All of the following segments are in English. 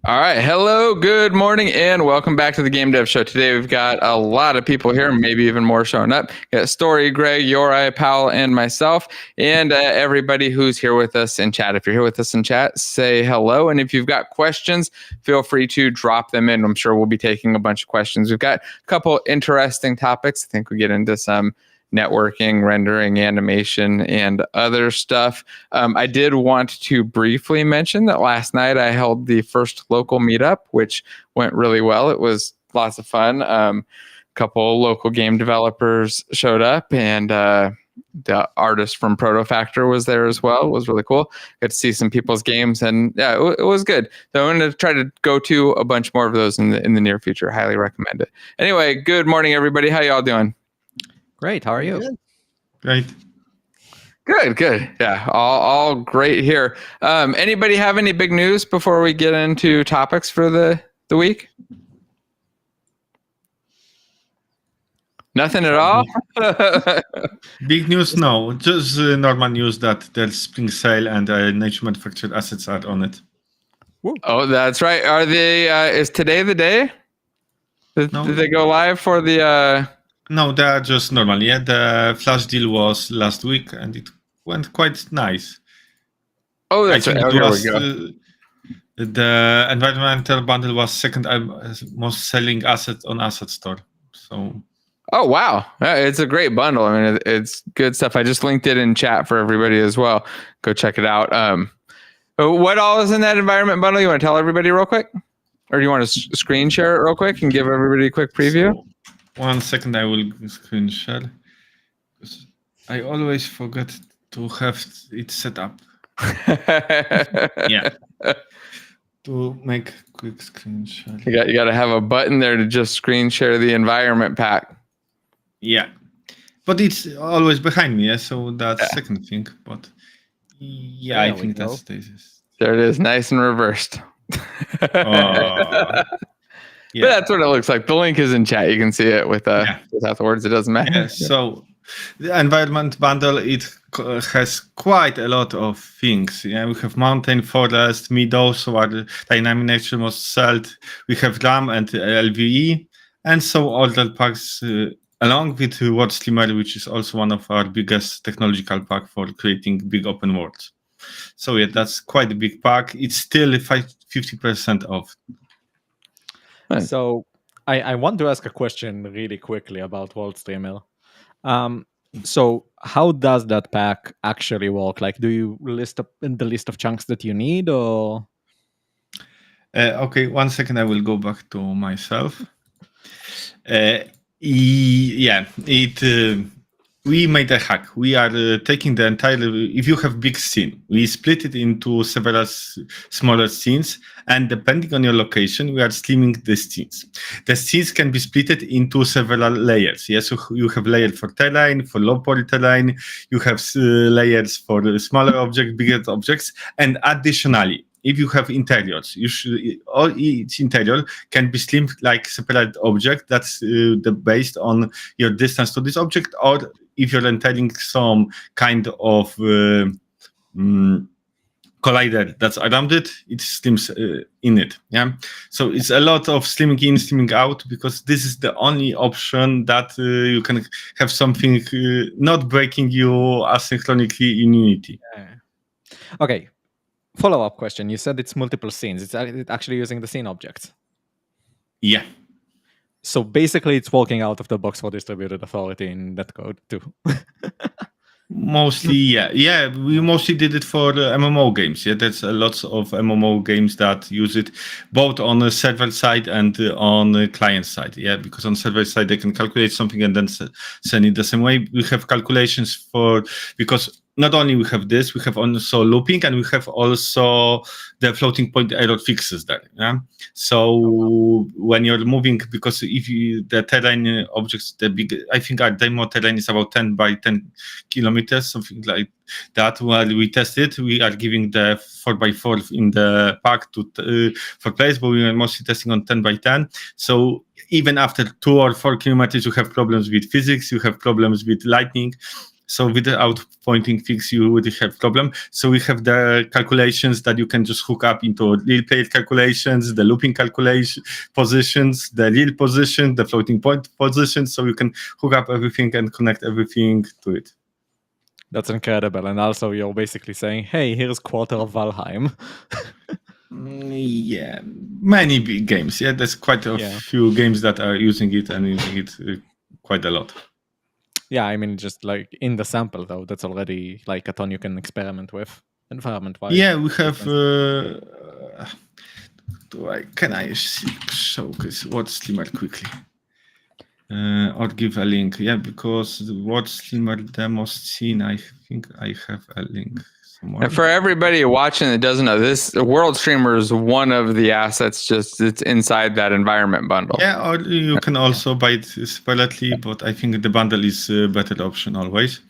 All right. Hello, good morning, and welcome back to the Game Dev Show. Today we've got a lot of people here, maybe even more showing up. Got Story, Greg, Yori, Powell, and myself, and everybody who's here with us in chat. If you're here with us in chat, say hello. And if you've got questions, feel free to drop them in. I'm sure we'll be taking a bunch of questions. We've got a couple interesting topics. I think we get into some networking, rendering, animation, and other stuff. I did want to briefly mention that last night I held the first local meetup, which went really well. It was lots of fun. A couple local game developers showed up, and the artist from Proto Factor was there as well. It was really cool. Got to see some people's games, and yeah, it was good. So I'm going to try to go to a bunch more of those in the near future. Highly recommend it. Anyway, good morning, everybody. How y'all doing? Great. How are you? Great. Good. Yeah, all great here. Anybody have any big news before we get into topics for the week? Nothing at all? Big news? No. Just normal news that there's spring sale and niche manufactured assets are on it. Oh, that's right. Are they? Is today the day? Did they go live for the? No, they are just normal. Yeah, the flash deal was last week, and it went quite nice. Oh, that's right. It was, the environmental bundle was second most selling asset on Asset Store. So. Oh wow, it's a great bundle. I mean, it's good stuff. I just linked it in chat for everybody as well. Go check it out. What all is in that environment bundle? You want to tell everybody real quick, or do you want to screen share it real quick and give everybody a quick preview? So, 1 second, I will screen share. I always forget to have it set up. Yeah. To make quick screen share. You got to have a button there to just screen share the environment pack. Yeah. But it's always behind me, yeah? So that's second thing. But yeah, I think that's stasis. There it is, nice and reversed. Yeah. But that's what it looks like. The link is in chat. You can see it without the words. It doesn't matter. Yeah, so the environment bundle, it has quite a lot of things. Yeah, we have mountain, forest, meadows, so are the dynamic nature most sold. We have RAM and LVE, and so all that packs along with World Streamer, which is also one of our biggest technological pack for creating big open worlds. So yeah, that's quite a big pack. It's still 50% off. So I want to ask a question really quickly about World Streamer. So how does that pack actually work? Like, do you list up in the list of chunks that you need, or? Okay, 1 second. I will go back to myself. We made a hack. We are taking the entire. If you have big scene, we split it into several smaller scenes, and depending on your location, we are streaming the scenes. The scenes can be split into several layers. Yes, so you have layer for terrain, for low poly terrain. You have layers for smaller objects, bigger objects, and additionally, if you have interiors, each interior can be streamed like separate object. That's based on your distance to this object, or if you're entering some kind of collider that's around it, it streams in it. Yeah, so it's a lot of streaming in, streaming out, because this is the only option that you can have something not breaking you asynchronically in Unity. Okay. Follow-up question. You said it's multiple scenes. It's actually using the scene objects. Yeah. So basically, it's walking out of the box for distributed authority in that code too. Mostly, yeah. Yeah, we mostly did it for MMO games. Yeah, there's lots of MMO games that use it both on the server side and on the client side. Yeah, because on server side, they can calculate something and then send it the same way. We have calculations because not only we have this, we have also looping, and we have also the floating point error fixes there. Yeah? So when you're moving, because if the terrain objects, I think our demo terrain is about 10 by 10 kilometers, something like that. While we test it, we are giving the 4x4 in the pack for players, but we are mostly testing on 10 by 10. So even after 2 or 4 kilometers, you have problems with physics, you have problems with lightning. So without pointing things, you would have problem. So we have the calculations that you can just hook up into real player calculations, the looping calculation positions, the real position, the floating point position. So you can hook up everything and connect everything to it. That's incredible. And also, you're basically saying, hey, here's quarter of Valheim. Yeah, many big games. Yeah, there's quite a few games that are using it and using it quite a lot. Yeah, I mean, just like in the sample, though, that's already like a ton you can experiment with environment-wise. Yeah, we have... can I showcase What's Slimmer quickly? Or give a link? Yeah, because the What's Slimmer demo scene, I think I have a link somewhere. And for everybody watching that doesn't know, this World Streamer is one of the assets, just it's inside that environment bundle. Yeah, or you can also buy it separately, but I think the bundle is a better option always.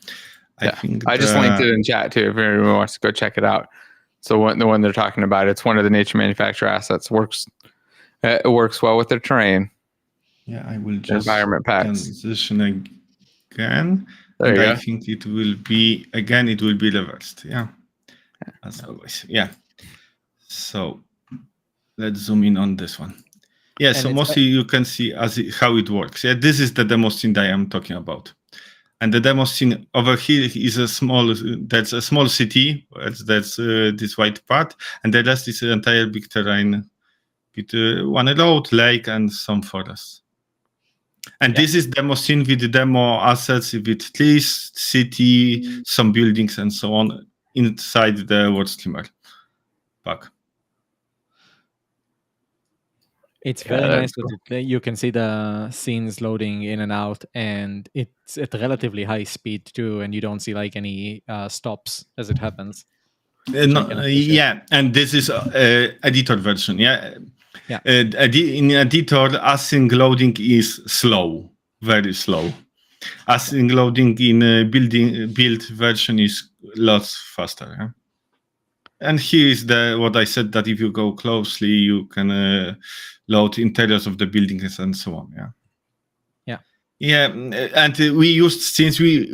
I just linked it in chat too if anyone wants to go check it out. So the one they're talking about, it's one of the nature manufacturer assets. It works well with their terrain. Yeah, I will just environment packs. Transition again. There you go. I think it will be reversed. Yeah, as always. Yeah. So let's zoom in on this one. Yeah, so mostly you can see how it works. Yeah, this is the demo scene that I am talking about. And the demo scene over here is that's a small city. That's this white part. And the rest is an entire big terrain with one road, lake, and some forests. And this is demo scene with the demo assets with trees, city, some buildings, and so on inside the World Streamer pack. It's very nice that you can see the scenes loading in and out, and it's at relatively high speed too, and you don't see like any stops as it happens. Yeah, and this is editor version. Yeah. In editor, async loading is slow, very slow. Async loading in build version is lots faster. Yeah? And here is what I said, that if you go closely, you can load interiors of the buildings and so on. Yeah. And we used, since we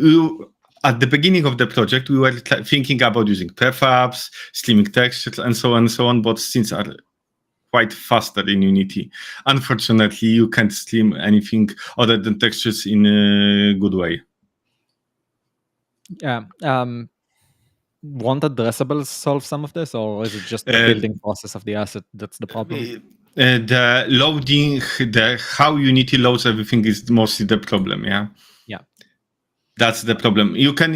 at the beginning of the project, we were thinking about using prefabs, slimming textures, and so on. But since are quite faster in Unity, unfortunately, you can't slim anything other than textures in a good way. Yeah. Won't addressables solve some of this, or is it just the building process of the asset that's the problem? The loading, how Unity loads everything is mostly the problem. Yeah. That's the problem. You can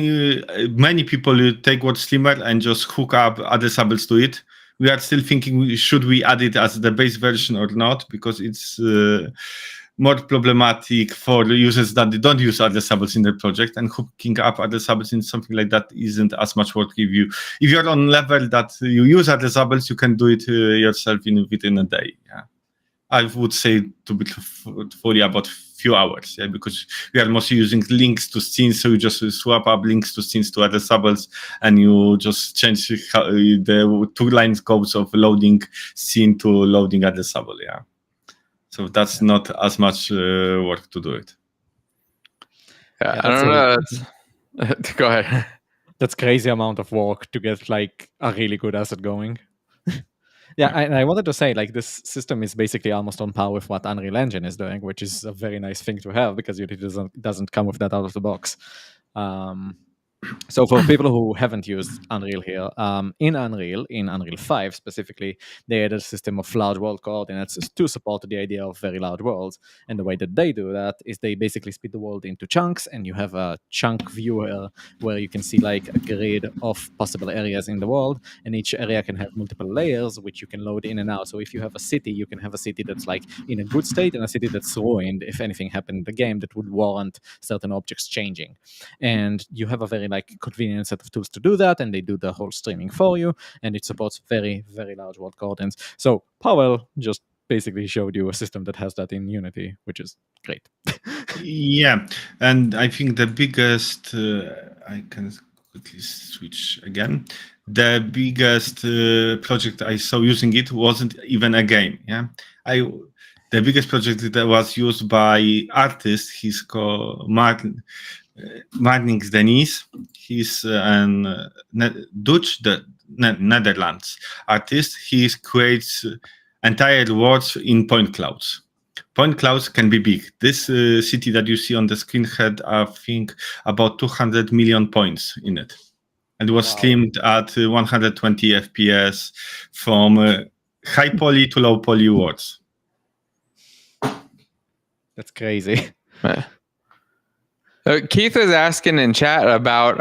many people take World Streamer and just hook up addressables to it. We are still thinking, should we add it as the base version or not? Because it's more problematic for users that they don't use addressables in their project, and hooking up addressables in something like that isn't as much work. If you're on level that you use addressables, you can do it yourself within a day. Yeah, I would say to be fully about few hours. Yeah, because we are mostly using links to scenes, so you just swap up links to scenes to addressables, and you just change the 2 lines codes of loading scene to loading addressable. Yeah. So that's not as much work to do it. Yeah, I don't know. Go ahead. That's crazy amount of work to get like a really good asset going. And I wanted to say, like, this system is basically almost on par with what Unreal Engine is doing, which is a very nice thing to have because Unity doesn't come with that out of the box. So for people who haven't used Unreal here, in Unreal 5 specifically, they added a system of large world coordinates to support the idea of very large worlds. And the way that they do that is they basically split the world into chunks, and you have a chunk viewer where you can see like a grid of possible areas in the world, and each area can have multiple layers which you can load in and out. So if you have a city, you can have a city that's like in a good state and a city that's ruined if anything happened in the game that would warrant certain objects changing. And you have a very like convenient set of tools to do that, and they do the whole streaming for you, and it supports very, very large world coordinates. So Powell just basically showed you a system that has that in Unity, which is great. Yeah, and I think the biggest, I can quickly switch again. The biggest project I saw using it wasn't even a game. Yeah, the biggest project that was used by artist, he's called Martin. Marnix Denis. He's an Dutch, Netherlands artist. He creates entire worlds in point clouds. Point clouds can be big. This city that you see on the screen had, I think, about 200 million points in it. And was streamed at 120 FPS from high poly to low poly worlds. That's crazy. Keith was asking in chat about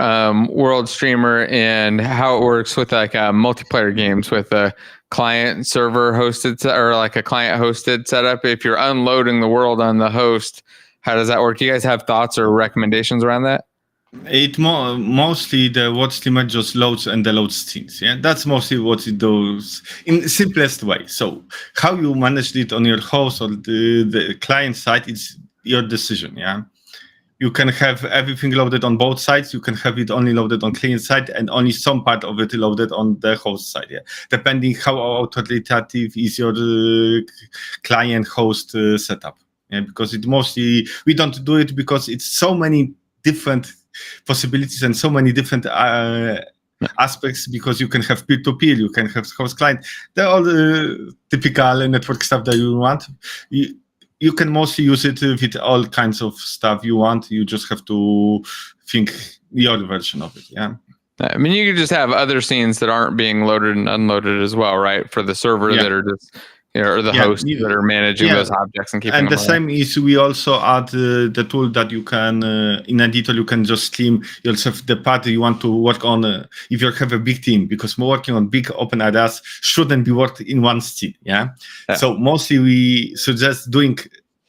World Streamer and how it works with like multiplayer games with a client server hosted or like a client hosted setup. If you're unloading the world on the host, how does that work? Do you guys have thoughts or recommendations around that? It mostly the World Streamer just loads and deloads scenes. Yeah, that's mostly what it does in the simplest way. So how you manage it on your host or the client side, it's your decision. Yeah. You can have everything loaded on both sides. You can have it only loaded on client side and only some part of it loaded on the host side. Yeah, depending how authoritative is your client host setup. Yeah, because it mostly we don't do it because it's so many different possibilities and so many different aspects, because you can have peer-to-peer, you can have host client. They're all the typical network stuff that you want. You can mostly use it with all kinds of stuff you want. You just have to think your version of it. Yeah. I mean, you could just have other scenes that aren't being loaded and unloaded as well, right? For the server that are just, or the hosts that are managing those objects and keeping them. And the alive. same is we also add the tool that you can, in editor, you can just stream yourself the part you want to work on if you have a big team, because working on big open areas shouldn't be worked in one scene. Yeah. So mostly we suggest doing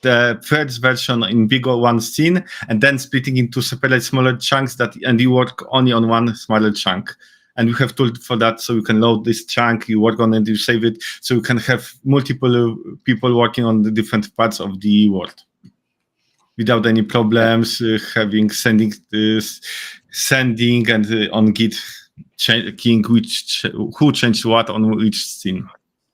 the first version in bigger one scene and then splitting into separate smaller chunks and you work only on one smaller chunk. And we have tools for that, so you can load this chunk, you work on it, you save it, so you can have multiple people working on the different parts of the world without any problems, sending and on Git checking who changed what on which scene.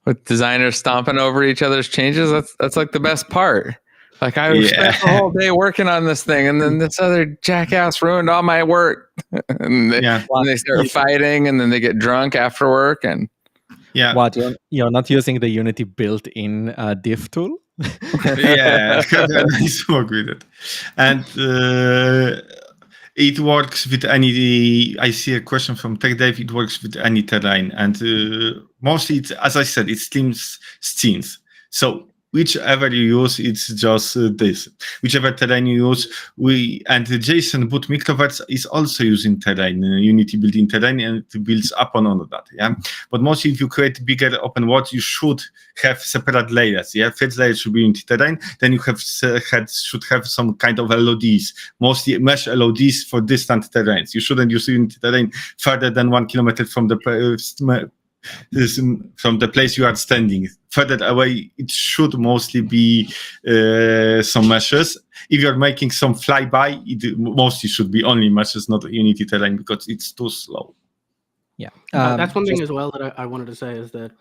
With designers stomping over each other's changes, that's like the best part. Like I spent the whole day working on this thing, and then this other jackass ruined all my work. And they start fighting, and then they get drunk after work. And what, you're not using the Unity built-in diff tool? Yeah, nice work with it, and it works with any. I see a question from TechDev. It works with any terrain, and mostly, as I said, it streams scenes. So whichever you use, it's just this. Whichever terrain you use, and Jason Boot Microverse is also using terrain, Unity built-in terrain, and it builds upon all of that. Yeah, but mostly if you create bigger open worlds, you should have separate layers. Yeah, first layer should be Unity terrain, then you should have some kind of LODs, mostly mesh LODs for distant terrains. You shouldn't use Unity terrain further than 1 kilometer from the place you are standing. Further away, it should mostly be some meshes. If you're making some flyby, it mostly should be only meshes, not Unity terrain, because it's too slow. Yeah, that's one thing as well that I wanted to say is that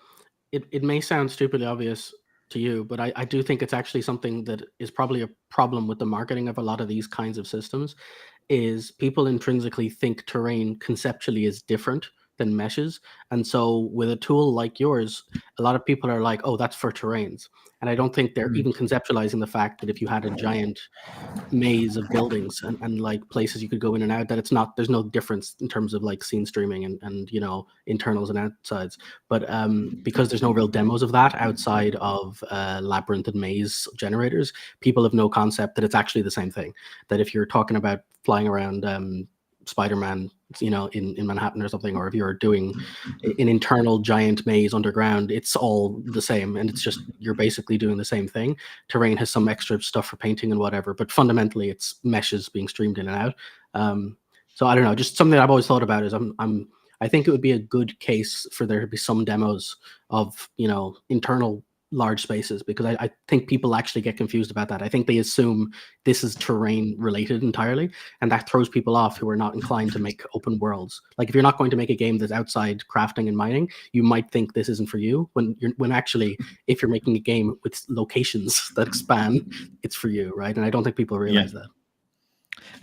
it may sound stupidly obvious to you, but I do think it's actually something that is probably a problem with the marketing of a lot of these kinds of systems, is people intrinsically think terrain conceptually is different than meshes. And so with a tool like yours, a lot of people are like, oh, that's for terrains. And I don't think they're even conceptualizing the fact that if you had a giant maze of buildings and like places you could go in and out, that there's no difference in terms of like scene streaming and internals and outsides. But because there's no real demos of that outside of labyrinth and maze generators, people have no concept that it's actually the same thing. That if you're talking about flying around Spider-Man, in Manhattan or something, or if you're doing an internal giant maze underground, it's all the same, and it's just you're basically doing the same thing. Terrain has some extra stuff for painting and whatever, but fundamentally it's meshes being streamed in and out. So I don't know, just something that I've always thought about is I think it would be a good case for there to be some demos of internal large spaces, because I think people actually get confused about that. I think they assume this is terrain related entirely, and that throws people off who are not inclined to make open worlds. Like if you're not going to make a game that's outside crafting and mining, you might think this isn't for you, when actually if you're making a game with locations that expand, it's for you, right? And I don't think people realize that.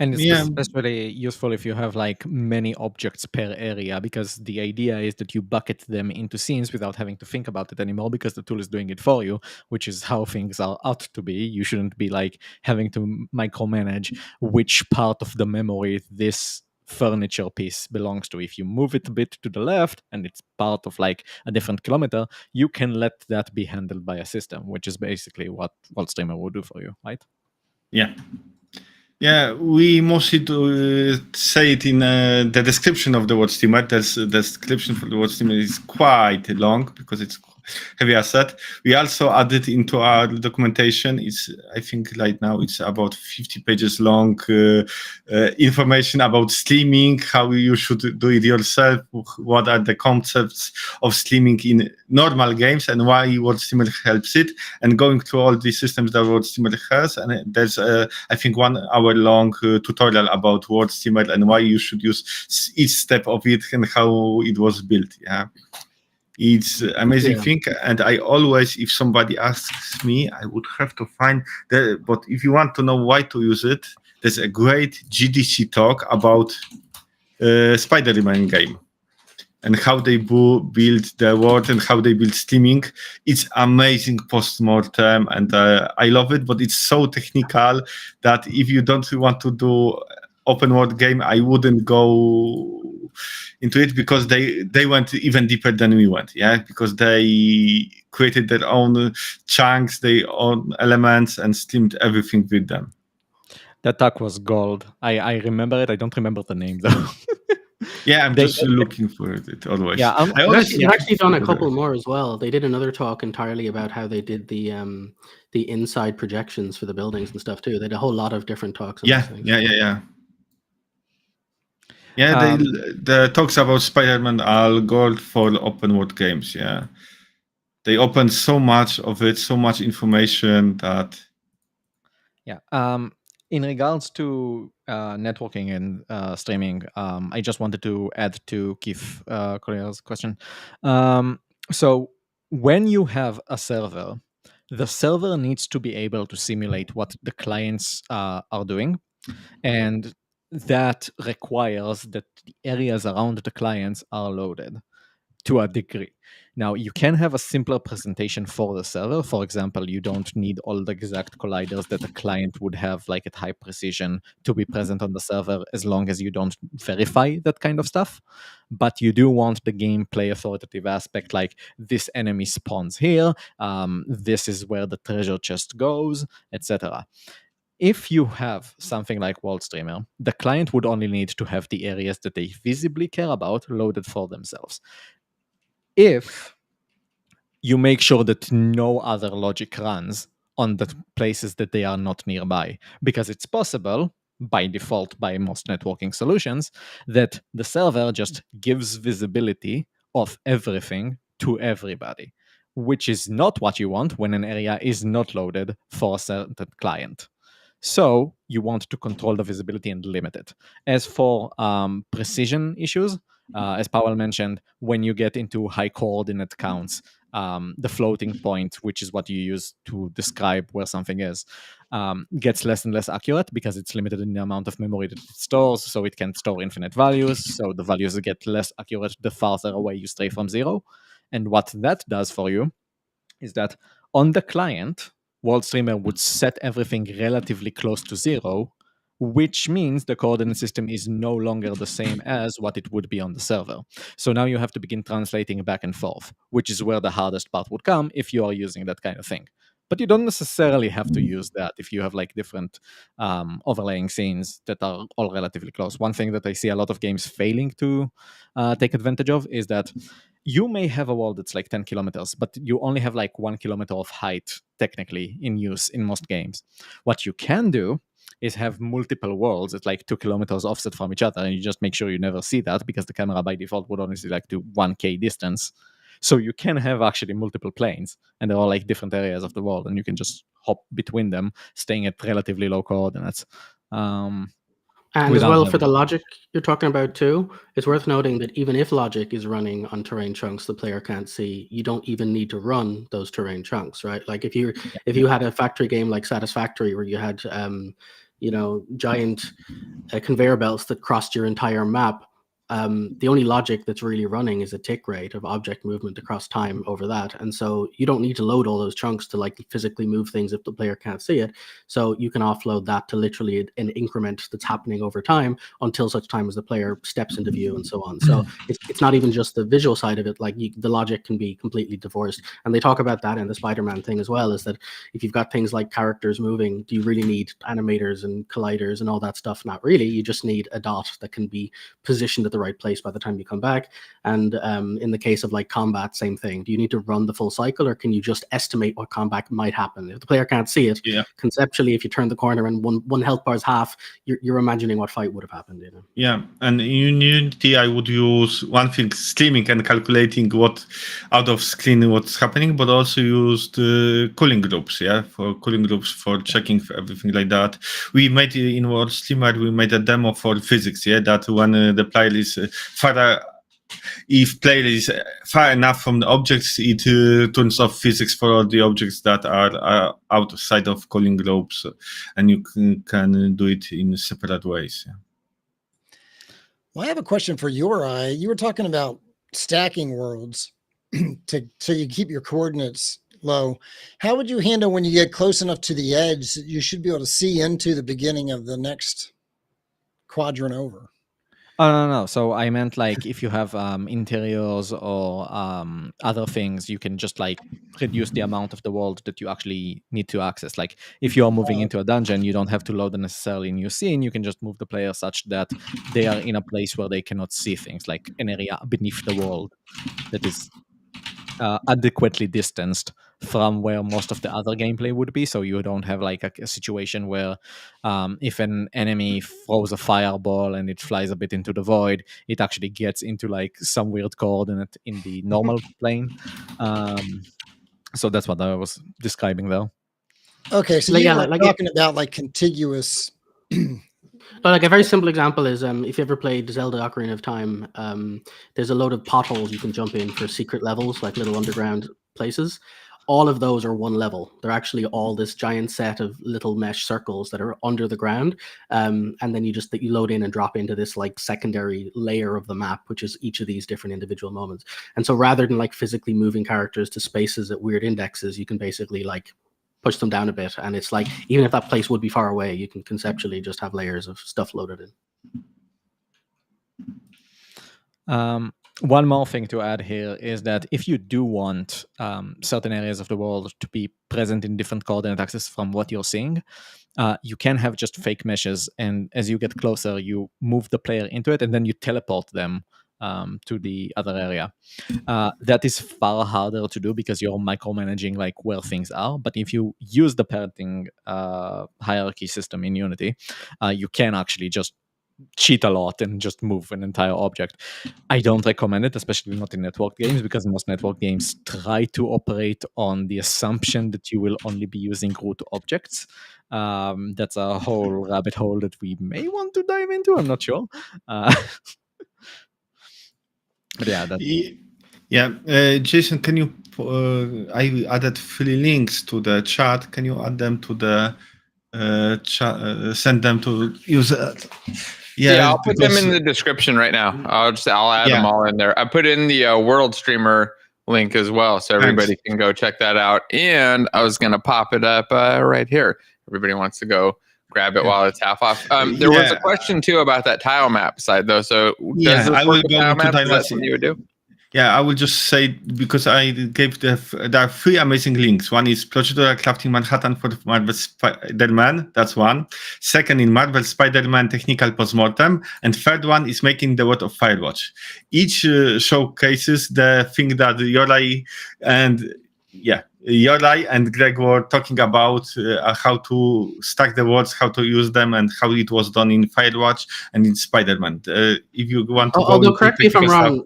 And it's Yeah. especially useful if you have like many objects per area, because the idea is that you bucket them into scenes without having to think about it anymore, because the tool is doing it for you, which is how things are ought to be. You shouldn't be like having to micromanage which part of the memory this furniture piece belongs to. If you move it a bit to the left and it's part of like a different kilometer, you can let that be handled by a system, which is basically what WorldStreamer will do for you, right? Yeah. Yeah, we mostly do say it in the description of the WordStreamer. The description for the WordStreamer is quite long because it's heavy asset. We also added into our documentation. I think right now it's about 50 pages long information about streaming, how you should do it yourself, what are the concepts of streaming in normal games, and why WordStreamer helps it, and going through all the systems that WordStreamer has. And there's I think 1 hour long tutorial about WordStreamer and why you should use each step of it and how it was built. Yeah. It's amazing thing, and I always, if somebody asks me, I would have to find but if you want to know why to use it, there's a great GDC talk about Spider-Man game and how they build the world and how they build streaming. It's amazing Postmortem, and I love it, but it's so technical that if you don't want to do open world game, I wouldn't go into it, because they went even deeper than we went. Yeah, because they created their own chunks, their own elements, and streamed everything with them. That talk was gold. I remember it. I don't remember the name though. Yeah, I'm just looking for it always. Yeah, they've actually done a couple more as well. They did another talk entirely about how they did the inside projections for the buildings and stuff too. They did a whole lot of different talks. On Yeah. Yeah, the talks about Spider-Man are gold for open world games. Yeah, they open so much of it, so much information that. Yeah. In regards to networking and streaming, I just wanted to add to Keith Collier's question. So when you have a server, the server needs to be able to simulate what the clients are doing, and that requires that the areas around the clients are loaded to a degree. Now, you can have a simpler presentation for the server. For example, you don't need all the exact colliders that a client would have, like at high precision, to be present on the server, as long as you don't verify that kind of stuff. But you do want the gameplay authoritative aspect, like this enemy spawns here, this is where the treasure chest goes, etc. If you have something like WorldStreamer, the client would only need to have the areas that they visibly care about loaded for themselves. If you make sure that no other logic runs on the places that they are not nearby, because it's possible, by default, by most networking solutions, that the server just gives visibility of everything to everybody, which is not what you want when an area is not loaded for a certain client. So you want to control the visibility and limit it. As for precision issues, as Powell mentioned, when you get into high coordinate counts, the floating point, which is what you use to describe where something is, gets less and less accurate because it's limited in the amount of memory that it stores, so it can store infinite values. So the values get less accurate the farther away you stray from zero. And what that does for you is that on the client, WorldStreamer would set everything relatively close to zero, which means the coordinate system is no longer the same as what it would be on the server. So now you have to begin translating back and forth, which is where the hardest part would come if you are using that kind of thing. But you don't necessarily have to use that if you have like different overlaying scenes that are all relatively close. One thing that I see a lot of games failing to take advantage of is that you may have a wall that's like 10 kilometers, but you only have like 1 kilometer of height technically in use in most games. What you can do is have multiple walls at like 2 kilometers offset from each other, and you just make sure you never see that because the camera by default would only see like to 1K distance. So you can have actually multiple planes, and they're all like different areas of the world, and you can just hop between them, staying at relatively low coordinates. And as well, for the logic you're talking about too, it's worth noting that even if logic is running on terrain chunks the player can't see, you don't even need to run those terrain chunks, right? Like if you had a factory game like Satisfactory where you had giant conveyor belts that crossed your entire map, the only logic that's really running is a tick rate of object movement across time over that. And so you don't need to load all those chunks to like physically move things if the player can't see it. So you can offload that to literally an increment that's happening over time until such time as the player steps into view and so on. So it's not even just the visual side of it. Like the logic can be completely divorced. And they talk about that in the Spider-Man thing as well, is that if you've got things like characters moving, do you really need animators and colliders and all that stuff? Not really. You just need a dot that can be positioned at the right place by the time you come back. And in the case of like combat, same thing. Do you need to run the full cycle, or can you just estimate what combat might happen? If the player can't see it, conceptually, if you turn the corner and one health bar is half, you're imagining what fight would have happened. Yeah, and in Unity, I would use one thing, streaming and calculating what out of screen what's happening, but also use the cooling groups, for cooling groups, for checking for everything like that. We made in our streamer, we made a demo for physics, that when the player is if player is far enough from the objects, it turns off physics for all the objects that are outside of cooling groups, and you can do it in separate ways. Well, I have a question for Uri. You were talking about stacking worlds so you keep your coordinates low. How would you handle when you get close enough to the edge that you should be able to see into the beginning of the next quadrant over? Oh, no. So I meant like if you have interiors or other things, you can just like reduce the amount of the world that you actually need to access. Like if you are moving into a dungeon, you don't have to load necessarily a new scene. You can just move the player such that they are in a place where they cannot see things, like an area beneath the world that is adequately distanced from where most of the other gameplay would be, so you don't have like a situation where if an enemy throws a fireball and it flies a bit into the void, it actually gets into like some weird coordinate in the normal plane. So that's what I was describing though. Okay, so you're talking about like contiguous. No, like a very simple example is if you ever played Zelda Ocarina of Time, there's a load of potholes you can jump in for secret levels, like little underground places. All of those are one level. They're actually all this giant set of little mesh circles that are under the ground. And then you load in and drop into this like secondary layer of the map, which is each of these different individual moments. And so rather than like physically moving characters to spaces at weird indexes, you can basically like push them down a bit, and it's like even if that place would be far away, you can conceptually just have layers of stuff loaded in. One more thing to add here is that if you do want certain areas of the world to be present in different coordinate axes from what you're seeing, you can have just fake meshes, and as you get closer, you move the player into it, and then you teleport them to the other area. That is far harder to do because you're micromanaging like where things are. But if you use the parenting hierarchy system in Unity, you can actually just cheat a lot and just move an entire object. I don't recommend it, especially not in network games, because most network games try to operate on the assumption that you will only be using root objects. That's a whole rabbit hole that we may want to dive into. I'm not sure. But yeah, Jason, can you? I added 3 links to the chat. Can you add them to the chat? Send them to user. Yeah, I'll put them in the description right now. I'll add them all in there. I put in the World Streamer link as well, so everybody can go check that out. And I was gonna pop it up right here. Everybody wants to go grab it while it's half off. There was a question too about that tile map side though. So I will go tile into map? tile Is map. that something you would do? Yeah, I will just say, because I gave there are 3 amazing links. One is Procedural Crafting Manhattan for Marvel Spider-Man. That's one. Second, in Marvel Spider-Man Technical Postmortem. And third one is Making the World of Firewatch. Each showcases the thing that Uri and Greg were talking about, how to stack the words, how to use them, and how it was done in Firewatch and in Spider-Man. If you want to although correct me if I'm wrong,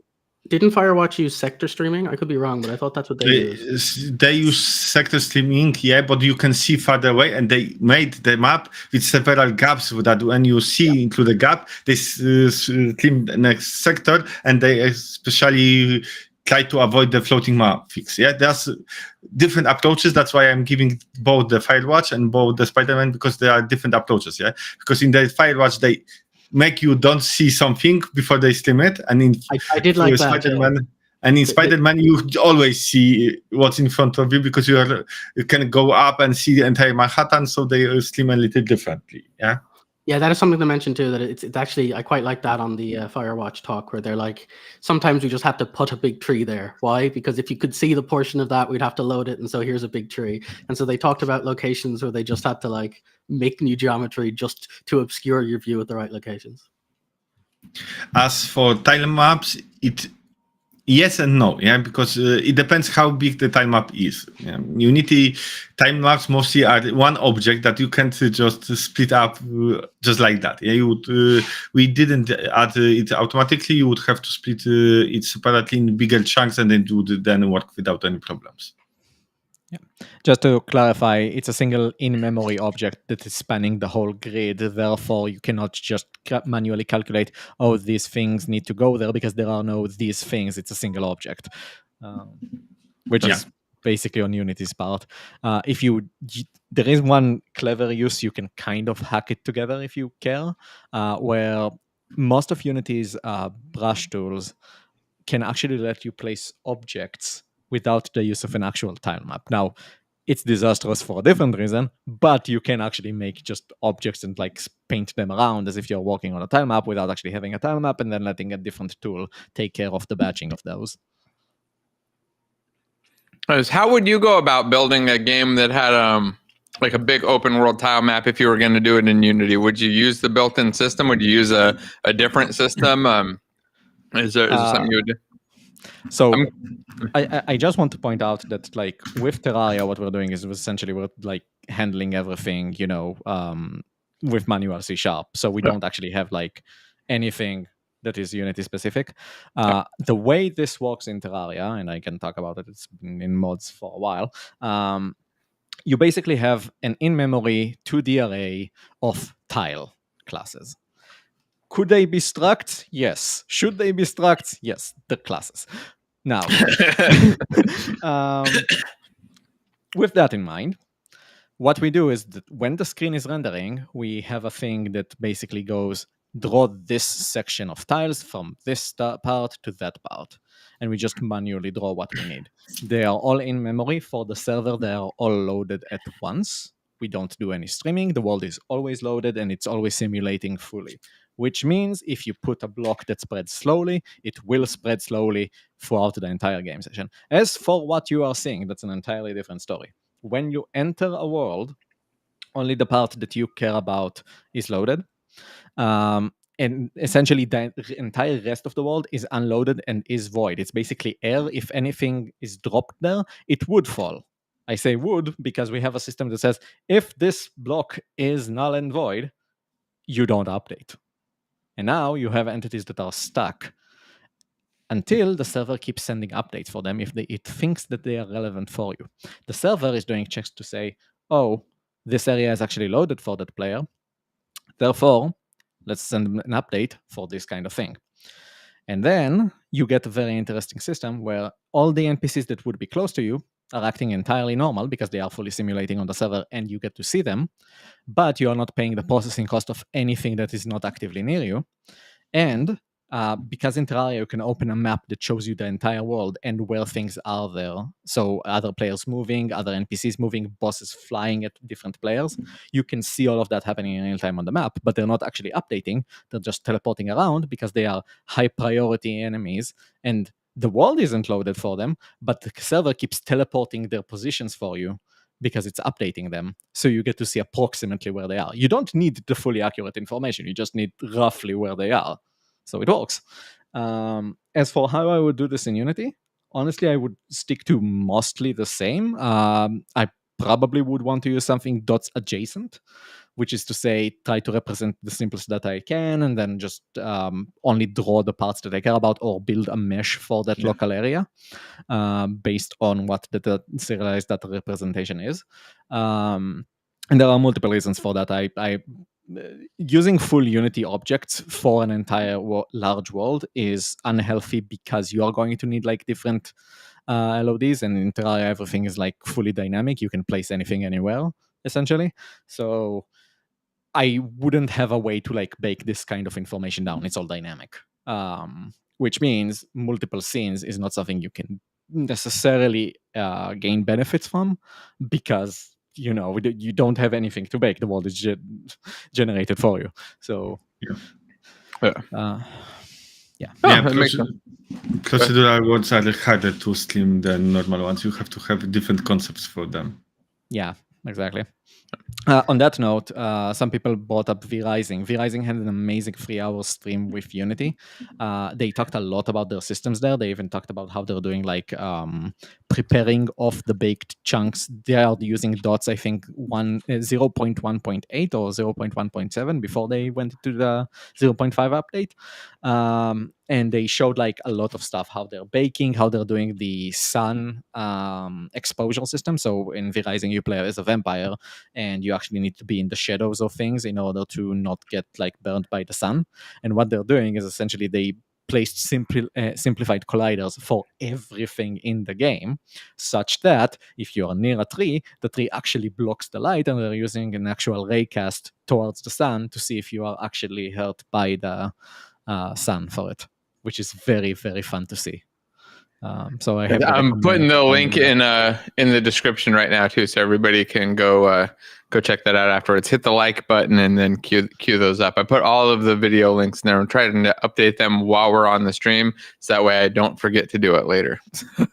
didn't Firewatch use sector streaming? I could be wrong, but I thought that's what they use. They use sector streaming, but you can see farther away, and they made the map with several gaps that when you see into the gap, they stream the next sector, and they especially try to avoid the floating map fix. Yeah, there's different approaches. That's why I'm giving both the Firewatch and both the Spider-Man, because there are different approaches. Yeah, because in the Firewatch they make you don't see something before they stream it, and in I did like that. Spider-Man. And in Spider-Man, you always see what's in front of you because you can go up and see the entire Manhattan, so they stream a little differently. Yeah. Yeah, that is something to mention too. That it's actually, I quite like that on the Firewatch talk, where they're like, sometimes we just have to put a big tree there. Why? Because if you could see the portion of that, we'd have to load it, and so here's a big tree. And so they talked about locations where they just had to like make new geometry just to obscure your view at the right locations. As for tile maps, yes and no, yeah, because it depends how big the time map is. Yeah. Unity time maps mostly are one object that you can't just split up just like that. Yeah, you would. We didn't add it automatically. You would have to split it separately in bigger chunks, and then it would then work without any problems. Yeah. Just to clarify, it's a single in-memory object that is spanning the whole grid. Therefore, you cannot just manually calculate, oh, these things need to go there, because there are no these things. It's a single object, which is basically on Unity's part. There is one clever use, you can kind of hack it together if you care, where most of Unity's brush tools can actually let you place objects without the use of an actual tile map. Now, it's disastrous for a different reason, but you can actually make just objects and like paint them around as if you're working on a tile map without actually having a tile map, and then letting a different tool take care of the batching of those. How would you go about building a game that had like a big open world tile map if you were going to do it in Unity? Would you use the built-in system? Would you use a different system? Is there something you would do? So I just want to point out that like with Terraria, what we're doing is essentially we're like handling everything, with manual C#. So we don't actually have like anything that is Unity specific. The way this works in Terraria, and I can talk about it, it's been in mods for a while. You basically have an in-memory 2D array of tile classes. Could they be struct? Yes. Should they be struct? Yes, the classes. Now, with that in mind, what we do is that when the screen is rendering, we have a thing that basically goes, draw this section of tiles from this part to that part. And we just manually draw what we need. They are all in memory for the server. They are all loaded at once. We don't do any streaming. The world is always loaded and it's always simulating fully. Which means if you put a block that spreads slowly, it will spread slowly throughout the entire game session. As for what you are seeing, that's an entirely different story. When you enter a world, only the part that you care about is loaded. And essentially the entire rest of the world is unloaded and is void. It's basically air. If anything is dropped there, it would fall. I say would because we have a system that says, if this block is null and void, you don't update. And now you have entities that are stuck until the server keeps sending updates for them if it thinks that they are relevant for you. The server is doing checks to say, oh, this area is actually loaded for that player. Therefore, let's send them an update for this kind of thing. And then you get a very interesting system where all the NPCs that would be close to you are acting entirely normal because they are fully simulating on the server and you get to see them, but you are not paying the processing cost of anything that is not actively near you. And because in Terraria you can open a map that shows you the entire world and where things are there, so other players moving, other NPCs moving, bosses flying at different players, you can see all of that happening in real time on the map, but they're not actually updating, they're just teleporting around because they are high priority enemies and the world isn't loaded for them, but the server keeps teleporting their positions for you because it's updating them, so you get to see approximately where they are. You don't need the fully accurate information, you just need roughly where they are. So it works. As for how I would do this in Unity, honestly, I would stick to mostly the same. I probably would want to use something dots adjacent, which is to say, try to represent the simplest data I can, and then just only draw the parts that I care about, or build a mesh for that local area based on what the serialized data representation is. And there are multiple reasons for that. I using full Unity objects for an entire large world is unhealthy because you are going to need like different LODs, and in Terraria everything is like fully dynamic. You can place anything anywhere essentially. So I wouldn't have a way to like bake this kind of information down. It's all dynamic, which means multiple scenes is not something you can necessarily gain benefits from, because you don't have anything to bake. The world is generated for you. So Yeah. That makes sense. Procedural worlds are harder to stream than normal ones. You have to have different concepts for them. Yeah, exactly. On that note, some people brought up V-Rising. V-Rising had an amazing 3-hour stream with Unity. They talked a lot about their systems there. They even talked about how they're doing like preparing off the baked chunks. They are using dots, I think 0.1.8 or 0.1.7 before they went to the 0.5 update. And they showed like a lot of stuff, how they're baking, how they're doing the sun exposure system. So in V-Rising, you play as a vampire, and you actually need to be in the shadows of things in order to not get like burned by the sun. And what they're doing is essentially they placed simplified colliders for everything in the game, such that if you're near a tree, the tree actually blocks the light, and they're using an actual raycast towards the sun to see if you are actually hurt by the sun for it, which is very, very fun to see. So I'm putting the link in the description right now too, so everybody can go check that out afterwards. Hit the like button and then queue those up. I put all of the video links in there and try to update them while we're on the stream, so that way I don't forget to do it later.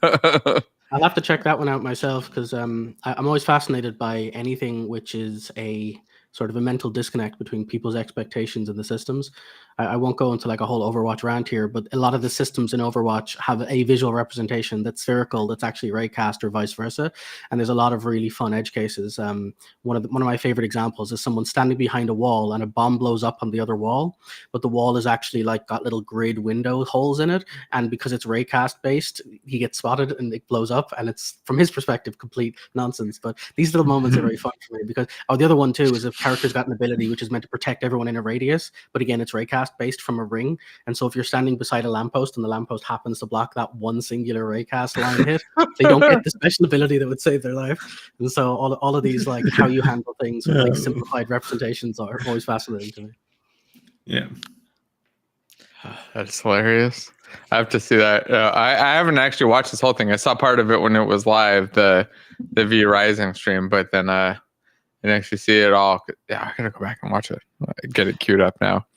I'll have to check that one out myself, because I'm always fascinated by anything which is a sort of a mental disconnect between people's expectations and the systems. I won't go into like a whole Overwatch rant here, but a lot of the systems in Overwatch have a visual representation that's spherical, that's actually raycast, or vice versa. And there's a lot of really fun edge cases. One of my favorite examples is someone standing behind a wall and a bomb blows up on the other wall, but the wall is actually like got little grid window holes in it. And because it's raycast based, he gets spotted and it blows up. And it's, from his perspective, complete nonsense. But these little moments are very fun for me, because the other one too is if character's got an ability which is meant to protect everyone in a radius, but again, it's raycast based from a ring. And so if you're standing beside a lamppost and the lamppost happens to block that one singular raycast line hit, they don't get the special ability that would save their life. And so all of these, like how you handle things with like simplified representations, are always fascinating to me. Yeah. That's hilarious. I have to see that. I haven't actually watched this whole thing. I saw part of it when it was live, the V-Rising stream, but then I didn't actually see it all. Yeah, I gotta go back and watch it. Get it queued up now.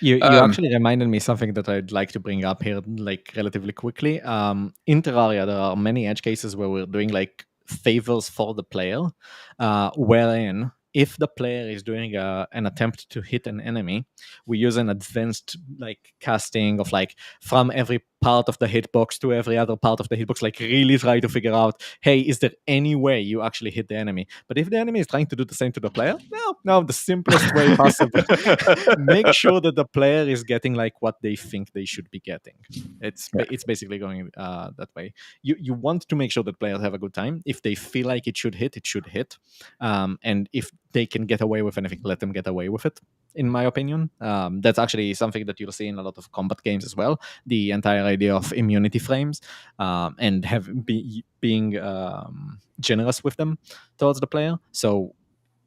You actually reminded me something that I'd like to bring up here, like relatively quickly. In Terraria, there are many edge cases where we're doing like favors for the player, wherein if the player is doing an attempt to hit an enemy, we use an advanced like casting of like from every part of the hitbox to every other part of the hitbox, like really try to figure out, hey, is there any way you actually hit the enemy? But if the enemy is trying to do the same to the player, no, the simplest way possible. Make sure that the player is getting like what they think they should be getting. It's basically going that way. You want to make sure that players have a good time. If they feel like it should hit, it should hit. And if they can get away with anything, let them get away with it, in my opinion. That's actually something that you'll see in a lot of combat games as well. The entire idea of immunity frames and being generous with them towards the player. So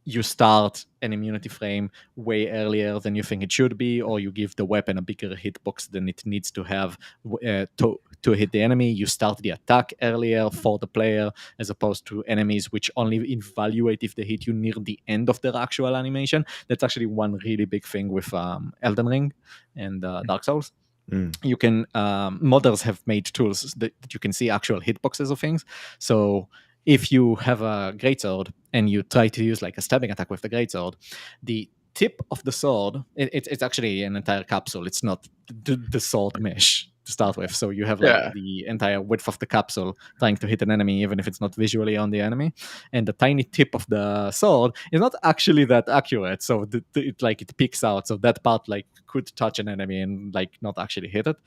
you start an immunity frame way earlier than you think it should be, or you give the weapon a bigger hitbox than it needs to have to hit the enemy. You start the attack earlier for the player, as opposed to enemies which only evaluate if they hit you near the end of their actual animation. That's actually one really big thing with Elden Ring and Dark Souls. You can modders have made tools that you can see actual hitboxes of things. So if you have a greatsword and you try to use like a stabbing attack with the greatsword, the tip of the sword, it's actually an entire capsule. It's not the sword mesh to start with. So you have like the entire width of the capsule trying to hit an enemy, even if it's not visually on the enemy. And the tiny tip of the sword is not actually that accurate. So it peeks out. So that part like could touch an enemy and like not actually hit it.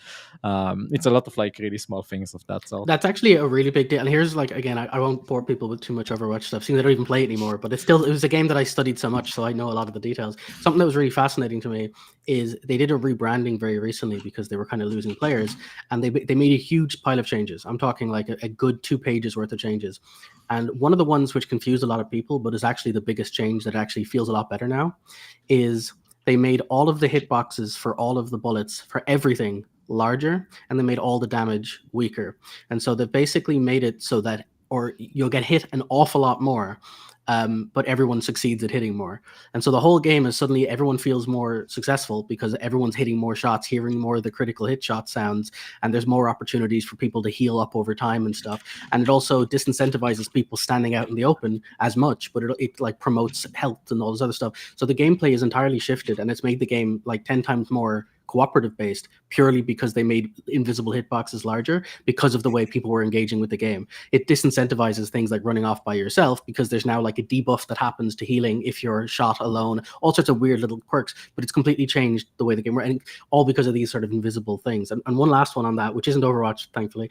It's a lot of like really small things of that sort. That's actually a really big deal. And here's like, again, I won't bore people with too much Overwatch stuff, seeing they don't even play it anymore, but it was a game that I studied so much, so I know a lot of the details. Something that was really fascinating to me is they did a rebranding very recently because they were kind of losing players, and they made a huge pile of changes. I'm talking like a good 2 pages worth of changes. And one of the ones which confused a lot of people, but is actually the biggest change that actually feels a lot better now, is they made all of the hitboxes for all of the bullets for everything larger, and they made all the damage weaker. And so they basically made it so that, or you'll get hit an awful lot more, but everyone succeeds at hitting more. And so the whole game is suddenly everyone feels more successful because everyone's hitting more shots, hearing more of the critical hit shot sounds, and there's more opportunities for people to heal up over time and stuff. And it also disincentivizes people standing out in the open as much, but it like promotes health and all this other stuff. So the gameplay is entirely shifted, and it's made the game like 10 times more cooperative based, purely because they made invisible hitboxes larger because of the way people were engaging with the game. It disincentivizes things like running off by yourself because there's now like a debuff that happens to healing if you're shot alone, all sorts of weird little quirks, but it's completely changed the way the game works, and all because of these sort of invisible things. And one last one on that, which isn't Overwatch, thankfully,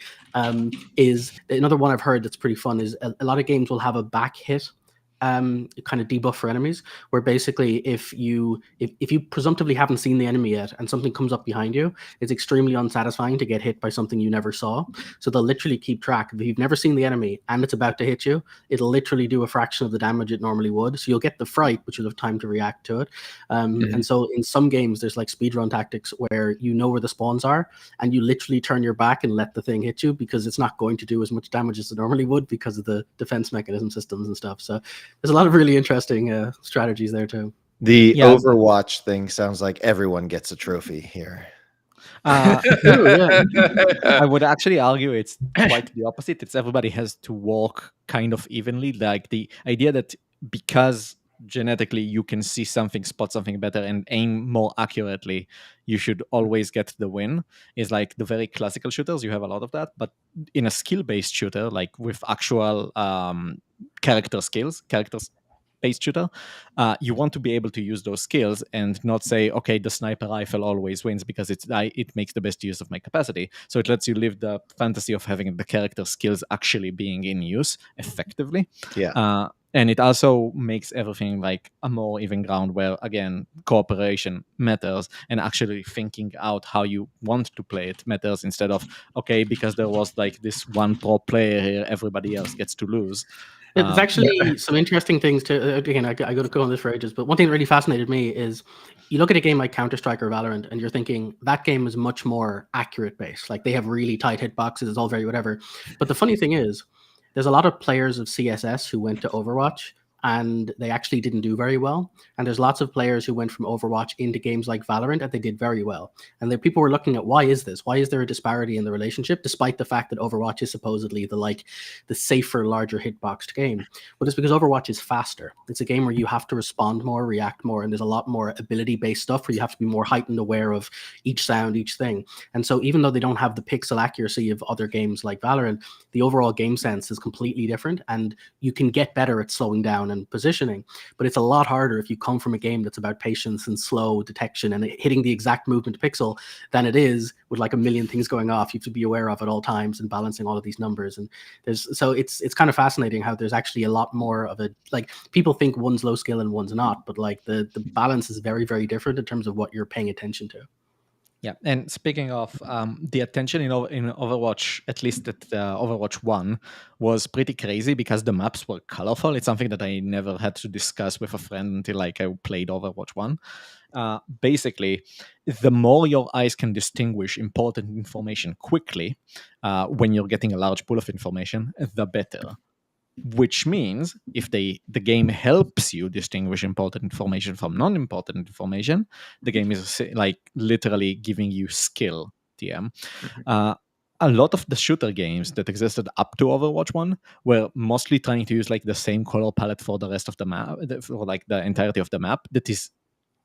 is another one I've heard that's pretty fun, is a lot of games will have a back hit kind of debuff for enemies, where basically if you presumptively haven't seen the enemy yet and something comes up behind you, it's extremely unsatisfying to get hit by something you never saw. So they'll literally keep track. If you've never seen the enemy and it's about to hit you, it'll literally do a fraction of the damage it normally would. So you'll get the fright, but you'll have time to react to it. And so in some games, there's like speedrun tactics where you know where the spawns are and you literally turn your back and let the thing hit you because it's not going to do as much damage as it normally would because of the defense mechanism systems and stuff. So there's a lot of really interesting strategies there too. The Yeah. Overwatch thing sounds like everyone gets a trophy here. I would actually argue it's quite the opposite. It's everybody has to walk kind of evenly. Like the idea that because genetically you can see something, spot something better, and aim more accurately, you should always get the win is like the very classical shooters. You have a lot of that, but in a skill-based shooter, like with actual characters based shooter, you want to be able to use those skills and not say, okay, the sniper rifle always wins because it makes the best use of my capacity. So it lets you live the fantasy of having the character skills actually being in use effectively. Yeah. And it also makes everything like a more even ground where, again, cooperation matters and actually thinking out how you want to play it matters instead of, okay, because there was like this one pro player here, everybody else gets to lose. There's actually some interesting things to, again, I got to go on this for ages, but one thing that really fascinated me is you look at a game like Counter-Strike or Valorant and you're thinking that game is much more accurate based. Like they have really tight hitboxes, it's all very whatever. But the funny thing is, there's a lot of players of CSS who went to Overwatch and they actually didn't do very well. And there's lots of players who went from Overwatch into games like Valorant and they did very well. And the people were looking at, why is this? Why is there a disparity in the relationship, despite the fact that Overwatch is supposedly the safer, larger hitboxed game? But it's because Overwatch is faster. It's a game where you have to respond more, react more, and there's a lot more ability-based stuff where you have to be more heightened aware of each sound, each thing. And so even though they don't have the pixel accuracy of other games like Valorant, the overall game sense is completely different, and you can get better at slowing down and positioning, but it's a lot harder if you come from a game that's about patience and slow detection and hitting the exact movement pixel than it is with like a million things going off you have to be aware of at all times and balancing all of these numbers. And it's kind of fascinating how there's actually a lot more of it. Like people think one's low skill and one's not, but like the balance is very, very different in terms of what you're paying attention to. Yeah, and speaking of the attention in Overwatch, at least at Overwatch 1, was pretty crazy because the maps were colorful. It's something that I never had to discuss with a friend until like I played Overwatch 1. Basically, the more your eyes can distinguish important information quickly when you're getting a large pool of information, the better. Which means if the game helps you distinguish important information from non-important information, the game is like literally giving you skill, TM. A lot of the shooter games that existed up to Overwatch 1 were mostly trying to use like the same color palette for the rest of the map, for like the entirety of the map that is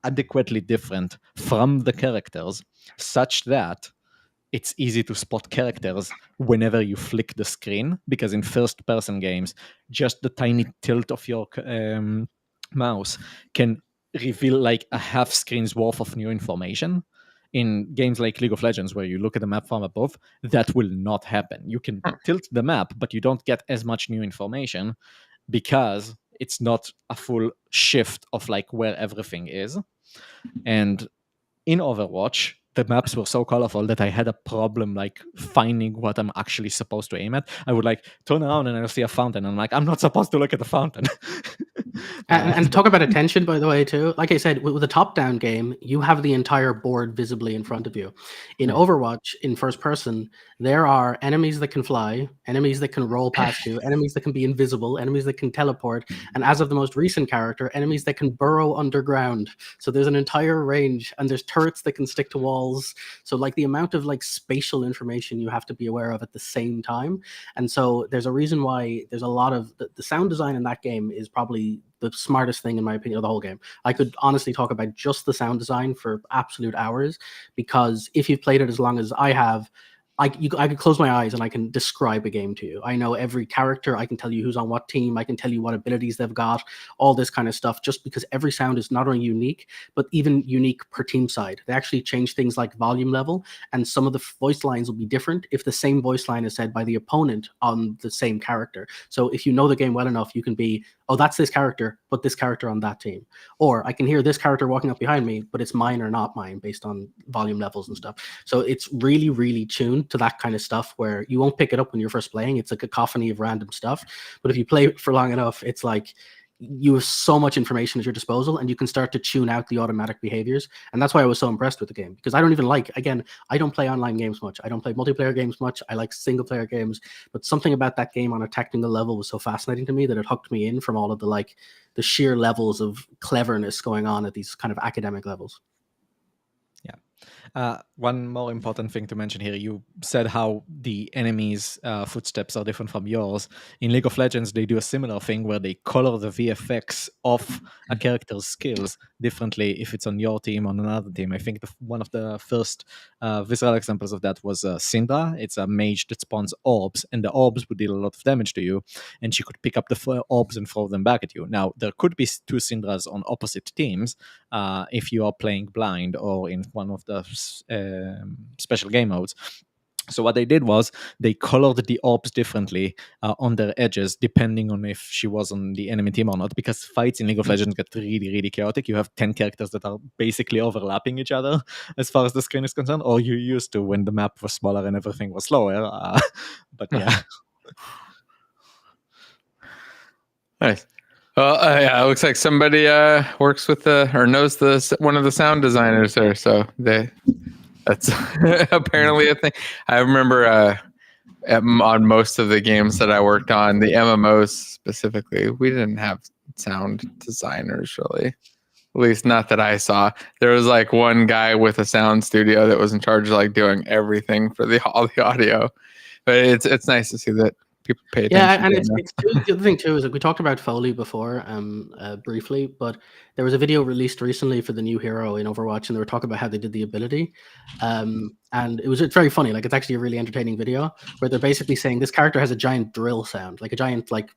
adequately different from the characters, such that it's easy to spot characters whenever you flick the screen, because in first-person games, just the tiny tilt of your mouse can reveal like a half screen's worth of new information. In games like League of Legends, where you look at the map from above, that will not happen. You can tilt the map, but you don't get as much new information because it's not a full shift of like where everything is. And in Overwatch, the maps were so colorful that I had a problem like finding what I'm actually supposed to aim at. I would like turn around and I'll see a fountain. And I'm like, I'm not supposed to look at the fountain. And talk about attention, by the way, too. Like I said, with a top-down game, you have the entire board visibly in front of you. In Overwatch, in first person, there are enemies that can fly, enemies that can roll past you, enemies that can be invisible, enemies that can teleport, and as of the most recent character, enemies that can burrow underground. So there's an entire range, and there's turrets that can stick to walls. So like the amount of like spatial information you have to be aware of at the same time. And so there's a reason why there's a lot of the sound design in that game is probably the smartest thing in my opinion of the whole game. I could honestly talk about just the sound design for absolute hours, because if you've played it as long as I have, I could close my eyes and I can describe a game to you. I know every character. I can tell you who's on what team. I can tell you what abilities they've got, all this kind of stuff, just because every sound is not only unique, but even unique per team side. They actually change things like volume level, and some of the voice lines will be different if the same voice line is said by the opponent on the same character. So if you know the game well enough, you can be, oh, that's this character, but this character on that team. Or I can hear this character walking up behind me, but it's mine or not mine based on volume levels and stuff. So it's really, really tuned to that kind of stuff where you won't pick it up when you're first playing. It's a cacophony of random stuff. But if you play for long enough, it's like you have so much information at your disposal and you can start to tune out the automatic behaviors. And that's why I was so impressed with the game, because I don't even like, again, I don't play online games much. I don't play multiplayer games much. I like single player games, but something about that game on a technical level was so fascinating to me that it hooked me in from all of the like the sheer levels of cleverness going on at these kind of academic levels. One more important thing to mention here. You said how the enemies' footsteps are different from yours. In League of Legends, they do a similar thing where they color the VFX of a character's skills differently if it's on your team or on another team. I think one of the first visceral examples of that was Syndra. It's a mage that spawns orbs, and the orbs would deal a lot of damage to you, and she could pick up the orbs and throw them back at you. Now, there could be two Syndras on opposite teams if you are playing blind or in one of the special game modes. So what they did was they colored the orbs differently on their edges, depending on if she was on the enemy team or not, because fights in League of Legends get really, really chaotic. You have 10 characters that are basically overlapping each other as far as the screen is concerned, or you used to when the map was smaller and everything was slower. But yeah. Nice. Well, yeah, it looks like somebody works with or knows one of the sound designers there. So that's apparently a thing. I remember on most of the games that I worked on, the MMOs specifically, we didn't have sound designers really. At least not that I saw. There was like one guy with a sound studio that was in charge of like doing everything for all the audio. But it's nice to see that people pay attention. Yeah, and it's the other thing too is like we talked about Foley before, briefly, but there was a video released recently for the new hero in Overwatch, and they were talking about how they did the ability, and it's very funny. Like it's actually a really entertaining video where they're basically saying this character has a giant drill sound, like a giant like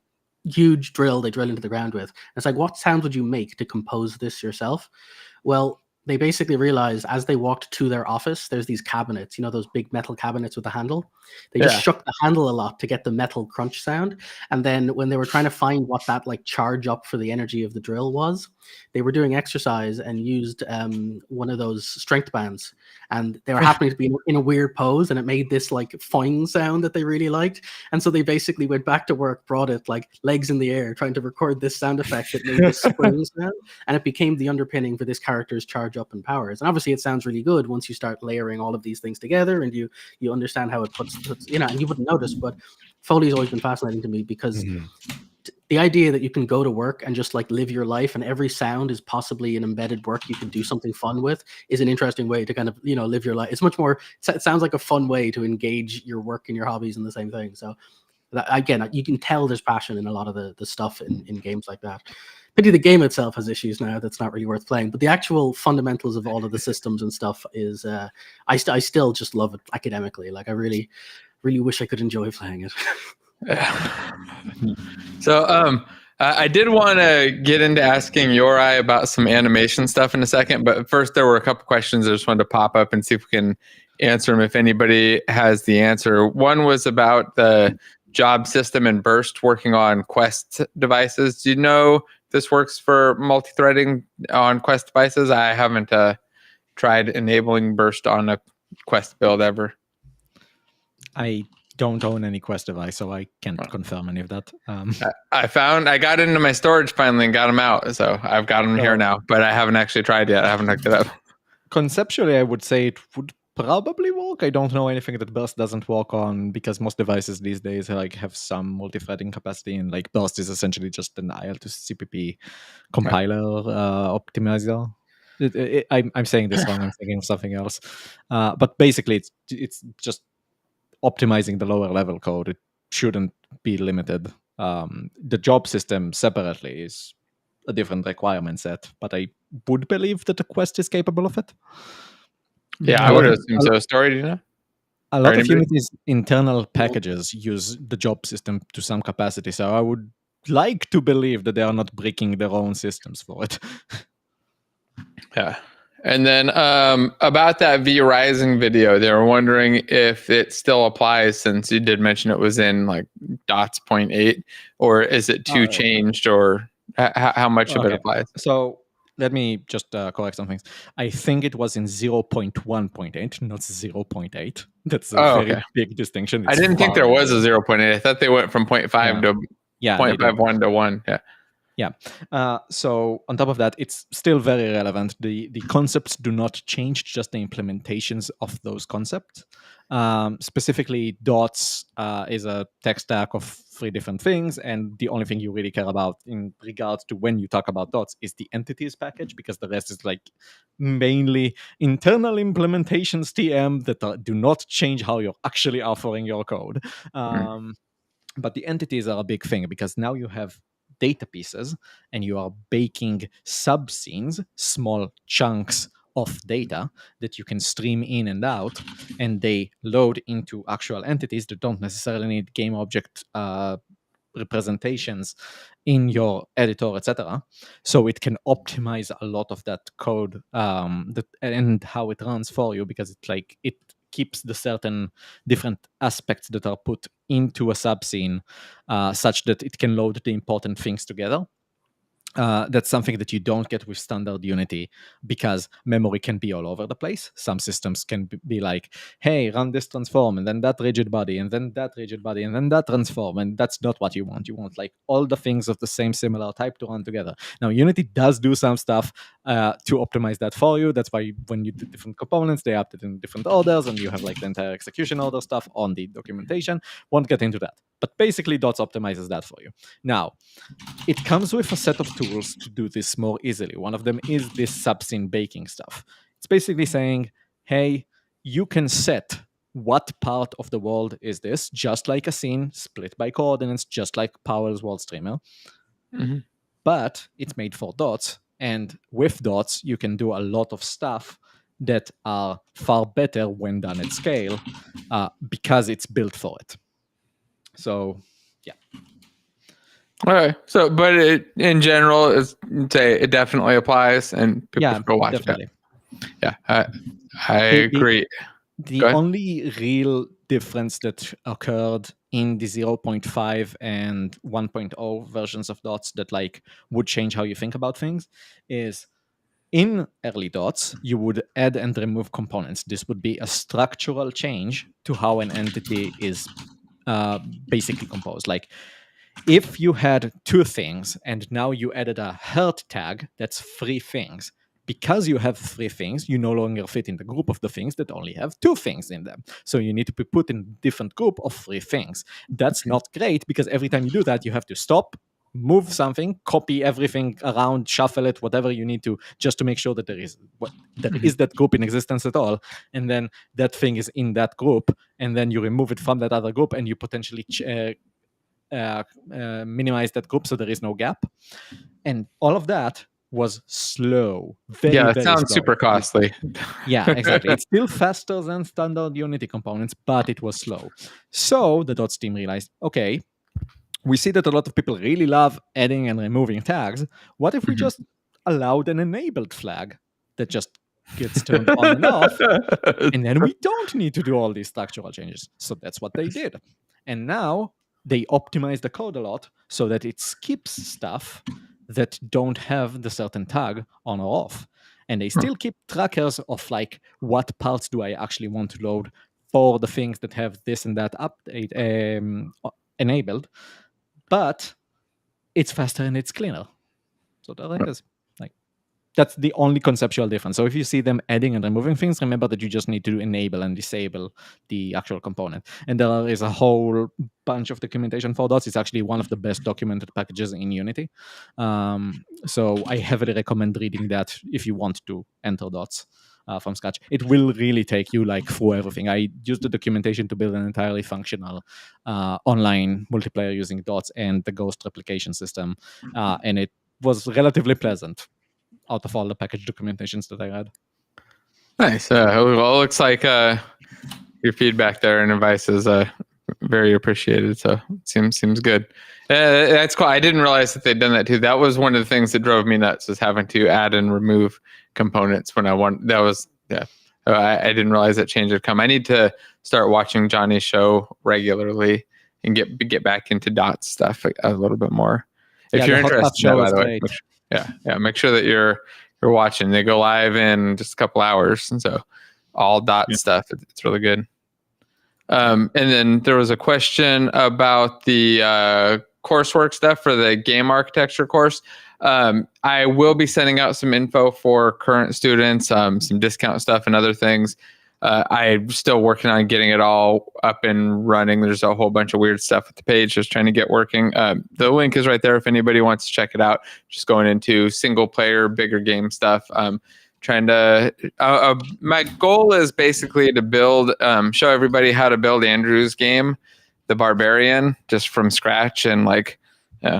huge drill they drill into the ground with. And it's like, what sound would you make to compose this yourself? Well, they basically realized as they walked to their office, there's these cabinets, those big metal cabinets with a handle. They just shook the handle a lot to get the metal crunch sound. And then when they were trying to find what that like charge up for the energy of the drill was, they were doing exercise and used one of those strength bands. And they were happening to be in a weird pose, and it made this like foing sound that they really liked. And so they basically went back to work, brought it like legs in the air, trying to record this sound effect that made this spring sound. And it became the underpinning for this character's charge up and powers. And obviously it sounds really good once you start layering all of these things together and you understand how it puts and you wouldn't notice. But Foley's always been fascinating to me because the idea that you can go to work and just like live your life and every sound is possibly an embedded work you can do something fun with is an interesting way to kind of, live your life. It's much more, it sounds like a fun way to engage your work and your hobbies in the same thing. So that, again, you can tell there's passion in a lot of the stuff in games like that. Pity the game itself has issues now that's not really worth playing, but the actual fundamentals of all of the systems and stuff is, I still just love it academically. Like I really, really wish I could enjoy playing it. So I did want to get into asking Yorai about some animation stuff in a second, but first there were a couple questions I just wanted to pop up and see if we can answer them if anybody has the answer. One was about the job system and Burst working on Quest devices. Do you know this works for multi-threading on Quest devices? I haven't tried enabling Burst on a Quest build ever. I don't own any Quest device, so I can't confirm any of that. I got into my storage finally and got them out, so I've got them here now, but I haven't actually tried yet. I haven't hooked it up. Conceptually, I would say it would probably work. I don't know anything that Burst doesn't work on, because most devices these days have some multi-threading capacity, and Burst is essentially just an IL to CPP compiler optimizer. I'm saying this wrong. I'm thinking of something else, but basically, it's just optimizing the lower level code. It shouldn't be limited. The job system separately is a different requirement set, but I would believe that the Quest is capable of it. Yeah, I would assume so. Story, do you know? A lot of Unity's internal packages use the job system to some capacity, so I would like to believe that they are not breaking their own systems for it. Yeah. And then about that V-Rising video, they were wondering if it still applies, since you did mention it was in dots 0.8, or is it too changed, or how much of it applies? So let me just correct some things. I think it was in 0.1.8, not 0.8. That's a very big distinction. I didn't think there was a 0.8. I thought they went from 0.5 to 0.51 to 1. Yeah. Yeah. So on top of that, it's still very relevant. The concepts do not change, just the implementations of those concepts. Specifically, dots is a tech stack of 3 different things, and the only thing you really care about in regards to when you talk about dots is the entities package, because the rest is mainly internal implementations TM that do not change how you're actually offering your code. But the entities are a big thing, because now you have data pieces and you are baking subscenes, small chunks of data that you can stream in and out, and they load into actual entities that don't necessarily need game object representations in your editor, etc. So it can optimize a lot of that code and how it runs for you, because it keeps the certain different aspects that are put into a subscene such that it can load the important things together. That's something that you don't get with standard Unity, because memory can be all over the place. Some systems can be like, hey, run this transform, and then that rigid body, and then that rigid body, and then that transform, and that's not what you want. You want all the things of the same similar type to run together. Now, Unity does do some stuff to optimize that for you. That's why when you do different components, they update in different orders, and you have the entire execution order stuff on the documentation. Won't get into that. But basically, Dots optimizes that for you. Now, it comes with a set of tools to do this more easily. One of them is this subscene baking stuff. It's basically saying, hey, you can set what part of the world is this, just like a scene split by coordinates, just like Powell's World Streamer. Mm-hmm. But it's made for Dots, and with Dots, you can do a lot of stuff that are far better when done at scale because it's built for it. So, yeah. All right. So, but in general, it definitely applies, and people should go watch definitely. it. Yeah, I agree. The only real difference that occurred in the 0.5 and 1.0 versions of Dots that would change how you think about things is, in early Dots, you would add and remove components. This would be a structural change to how an entity is basically composed. If you had 2 things and now you added a herd tag, that's 3 things. Because you have 3 things, you no longer fit in the group of the things that only have 2 things in them. So you need to be put in a different group of 3 things. That's not great, because every time you do that, you have to stop, move something, copy everything around, shuffle it, whatever you need to, just to make sure that there is that group in existence at all. And then that thing is in that group, and then you remove it from that other group, and you potentially minimize that group so there is no gap. And all of that was slow. It sounds super costly. Yeah, exactly. It's still faster than standard Unity components, but it was slow. So the Dots team realized, okay, we see that a lot of people really love adding and removing tags. What if we Mhm. just allowed an enabled flag that just gets turned on and off, and then we don't need to do all these structural changes? So that's what they did. And now they optimize the code a lot so that it skips stuff that don't have the certain tag on or off. And they still keep trackers of like what parts do I actually want to load for the things that have this and that update enabled, but it's faster and it's cleaner. So that is like, that's the only conceptual difference. So if you see them adding and removing things, remember that you just need to enable and disable the actual component. And there is a whole bunch of documentation for dots. It's actually one of the best documented packages in Unity. So I heavily recommend reading that if you want to enter dots from scratch. It will really take you like through everything. I used the documentation to build an entirely functional online multiplayer using dots and the Ghost replication system, and it was relatively pleasant out of all the package documentations that I read. Nice. Well, it looks like your feedback there and advice is very appreciated. So it seems good. That's cool. I didn't realize that they'd done that too. That was one of the things that drove me nuts, was having to add and remove components when I want. That was I didn't realize that change would come. I need to start watching Johnny's show regularly and get back into dot stuff a little bit more. If you're interested in that, by the way, make sure that you're watching. They go live in just a couple hours, and so all dot stuff. It's really good. And then there was a question about the coursework stuff for the game architecture course. I will be sending out some info for current students, some discount stuff and other things. I'm still working on getting it all up and running. There's a whole bunch of weird stuff with the page, just trying to get working. The link is right there if anybody wants to check it out. Just going into single player, bigger game stuff. Trying to, my goal is basically to build, show everybody how to build Andrew's game, the Barbarian, just from scratch, and like,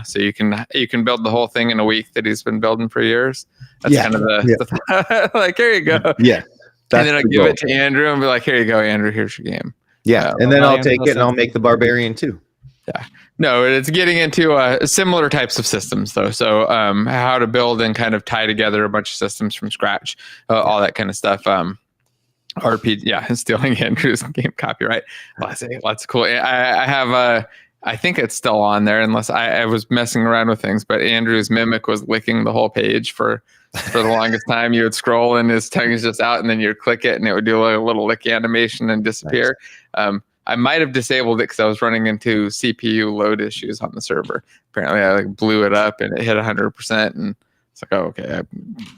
so you can build the whole thing in a week that he's been building for years. That's kind of the like, here you go. Yeah. And then I give it to Andrew and be like, here you go, Andrew, here's your game. Yeah. And then I'll take it and I'll make the Barbarian too. Yeah. No, it's getting into similar types of systems though. So how to build and kind of tie together a bunch of systems from scratch, all that kind of stuff. RPG, stealing Andrew's game copyright. Lots of cool. I have I think it's still on there unless I was messing around with things, but Andrew's mimic was licking the whole page for the longest time. You would scroll and his tongue is just out, and then you'd click it and it would do a little lick animation and disappear. Nice. I might have disabled it because I was running into CPU load issues on the server. Apparently I blew it up and it hit 100%, and it's like, oh, okay.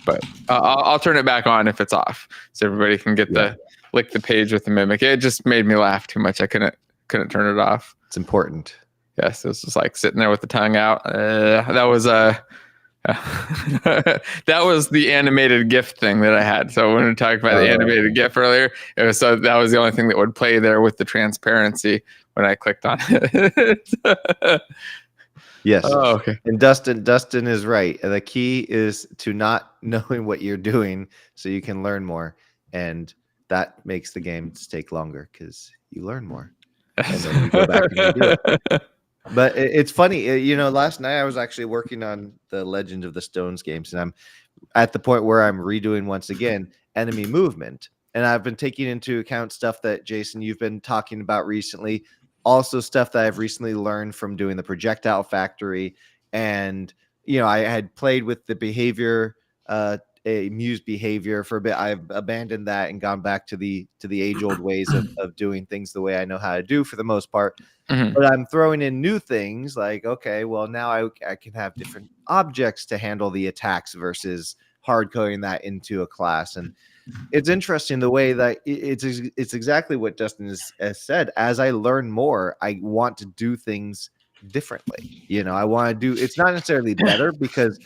But I'll turn it back on if it's off, so everybody can get the lick the page with the mimic. It just made me laugh too much. I couldn't turn it off. It's important. Yes, it was just like sitting there with the tongue out. That was that was the animated GIF thing that I had. So when we talked about the animated GIF earlier, that was the only thing that would play there with the transparency when I clicked on it. Yes. Oh, okay. And Dustin is right. The key is to not knowing what you're doing so you can learn more, and that makes the games take longer because you learn more. And then you go back and you do it. But it's funny, last night I was actually working on the Legend of the Stones games, and I'm at the point where I'm redoing once again enemy movement. And I've been taking into account stuff that, Jason, you've been talking about recently, also stuff that I've recently learned from doing the Projectile Factory. And, I had played with the behavior, Muse behavior for a bit. I've abandoned that and gone back to the age-old ways of doing things the way I know how to do for the most part. Mm-hmm. But I'm throwing in new things like, okay, well, now I can have different objects to handle the attacks versus hard coding that into a class. And it's interesting the way that it's exactly what Dustin has said. As I learn more, I want to do things differently. I want to do, it's not necessarily better, because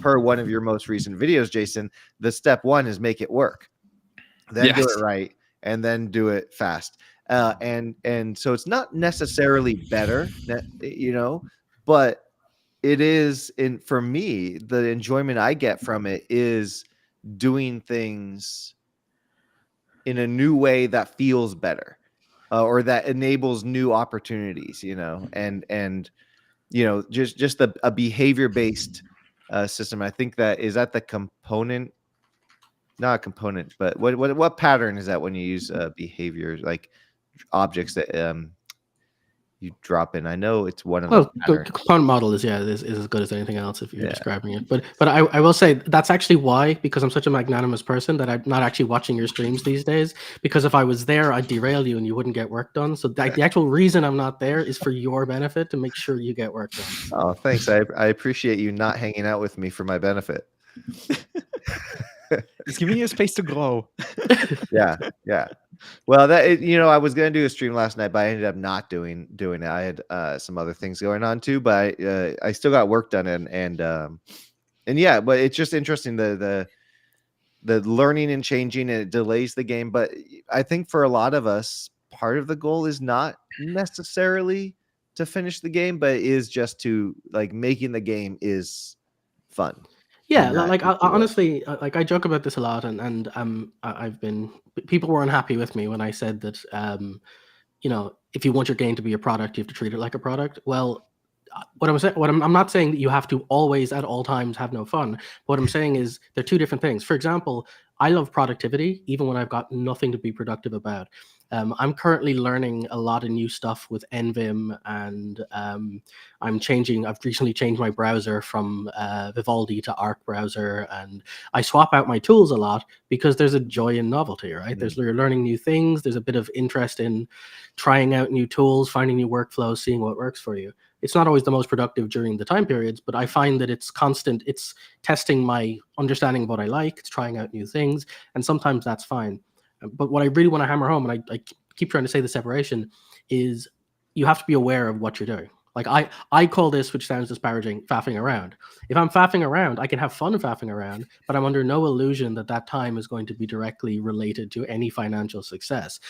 per one of your most recent videos, Jason, the step one is make it work, then do it right, and then do it fast. And so it's not necessarily better, but it is, for me, the enjoyment I get from it is doing things in a new way that feels better, or that enables new opportunities, and just a behavior based system. I think that is that the component, not a component, but what pattern is that when you use behavior, like objects that you drop in? I know it's one of the component model is as good as anything else if you're describing it. But I will say that's actually why, because I'm such a magnanimous person, that I'm not actually watching your streams these days. Because if I was there, I'd derail you and you wouldn't get work done. So the actual reason I'm not there is for your benefit, to make sure you get work done. Oh, thanks. I appreciate you not hanging out with me for my benefit. It's giving you space to grow. Yeah. Well, I was gonna do a stream last night, but I ended up not doing it. I had some other things going on too, but I still got work done, and yeah. But it's just interesting the learning and changing, and it delays the game. But I think for a lot of us, part of the goal is not necessarily to finish the game, but is just to like making the game is fun. Yeah, like I honestly, like I joke about this a lot, and I've been, people were unhappy with me when I said that, if you want your game to be a product, you have to treat it like a product. Well, I'm not saying that you have to always at all times have no fun. What I'm saying is they're two different things. For example, I love productivity, even when I've got nothing to be productive about. I'm currently learning a lot of new stuff with NVim, and I've recently changed my browser from Vivaldi to Arc browser, and I swap out my tools a lot because there's a joy in novelty, right? You're learning new things. There's a bit of interest in trying out new tools, finding new workflows, seeing what works for you. It's not always the most productive during the time periods, but I find that it's constant. It's testing my understanding of what I like. It's trying out new things, and sometimes that's fine. But what I really want to hammer home, and I keep trying to say the separation, is you have to be aware of what you're doing. Like I call this, which sounds disparaging, faffing around. If I'm faffing around, I can have fun faffing around, but I'm under no illusion that time is going to be directly related to any financial success.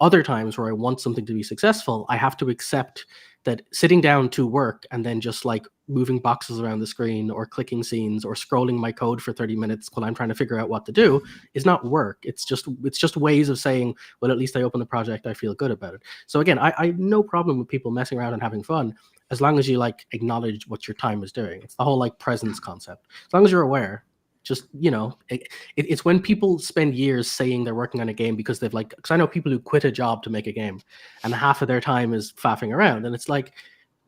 Other times where I want something to be successful, I have to accept that sitting down to work and then just like moving boxes around the screen or clicking scenes or scrolling my code for 30 minutes while I'm trying to figure out what to do is not work. It's just ways of saying, well, at least I opened the project, I feel good about it. So again, I have no problem with people messing around and having fun, as long as you like acknowledge what your time is doing. It's the whole like presence concept. As long as you're aware. Just, it's when people spend years saying they're working on a game because because I know people who quit a job to make a game and half of their time is faffing around, and it's like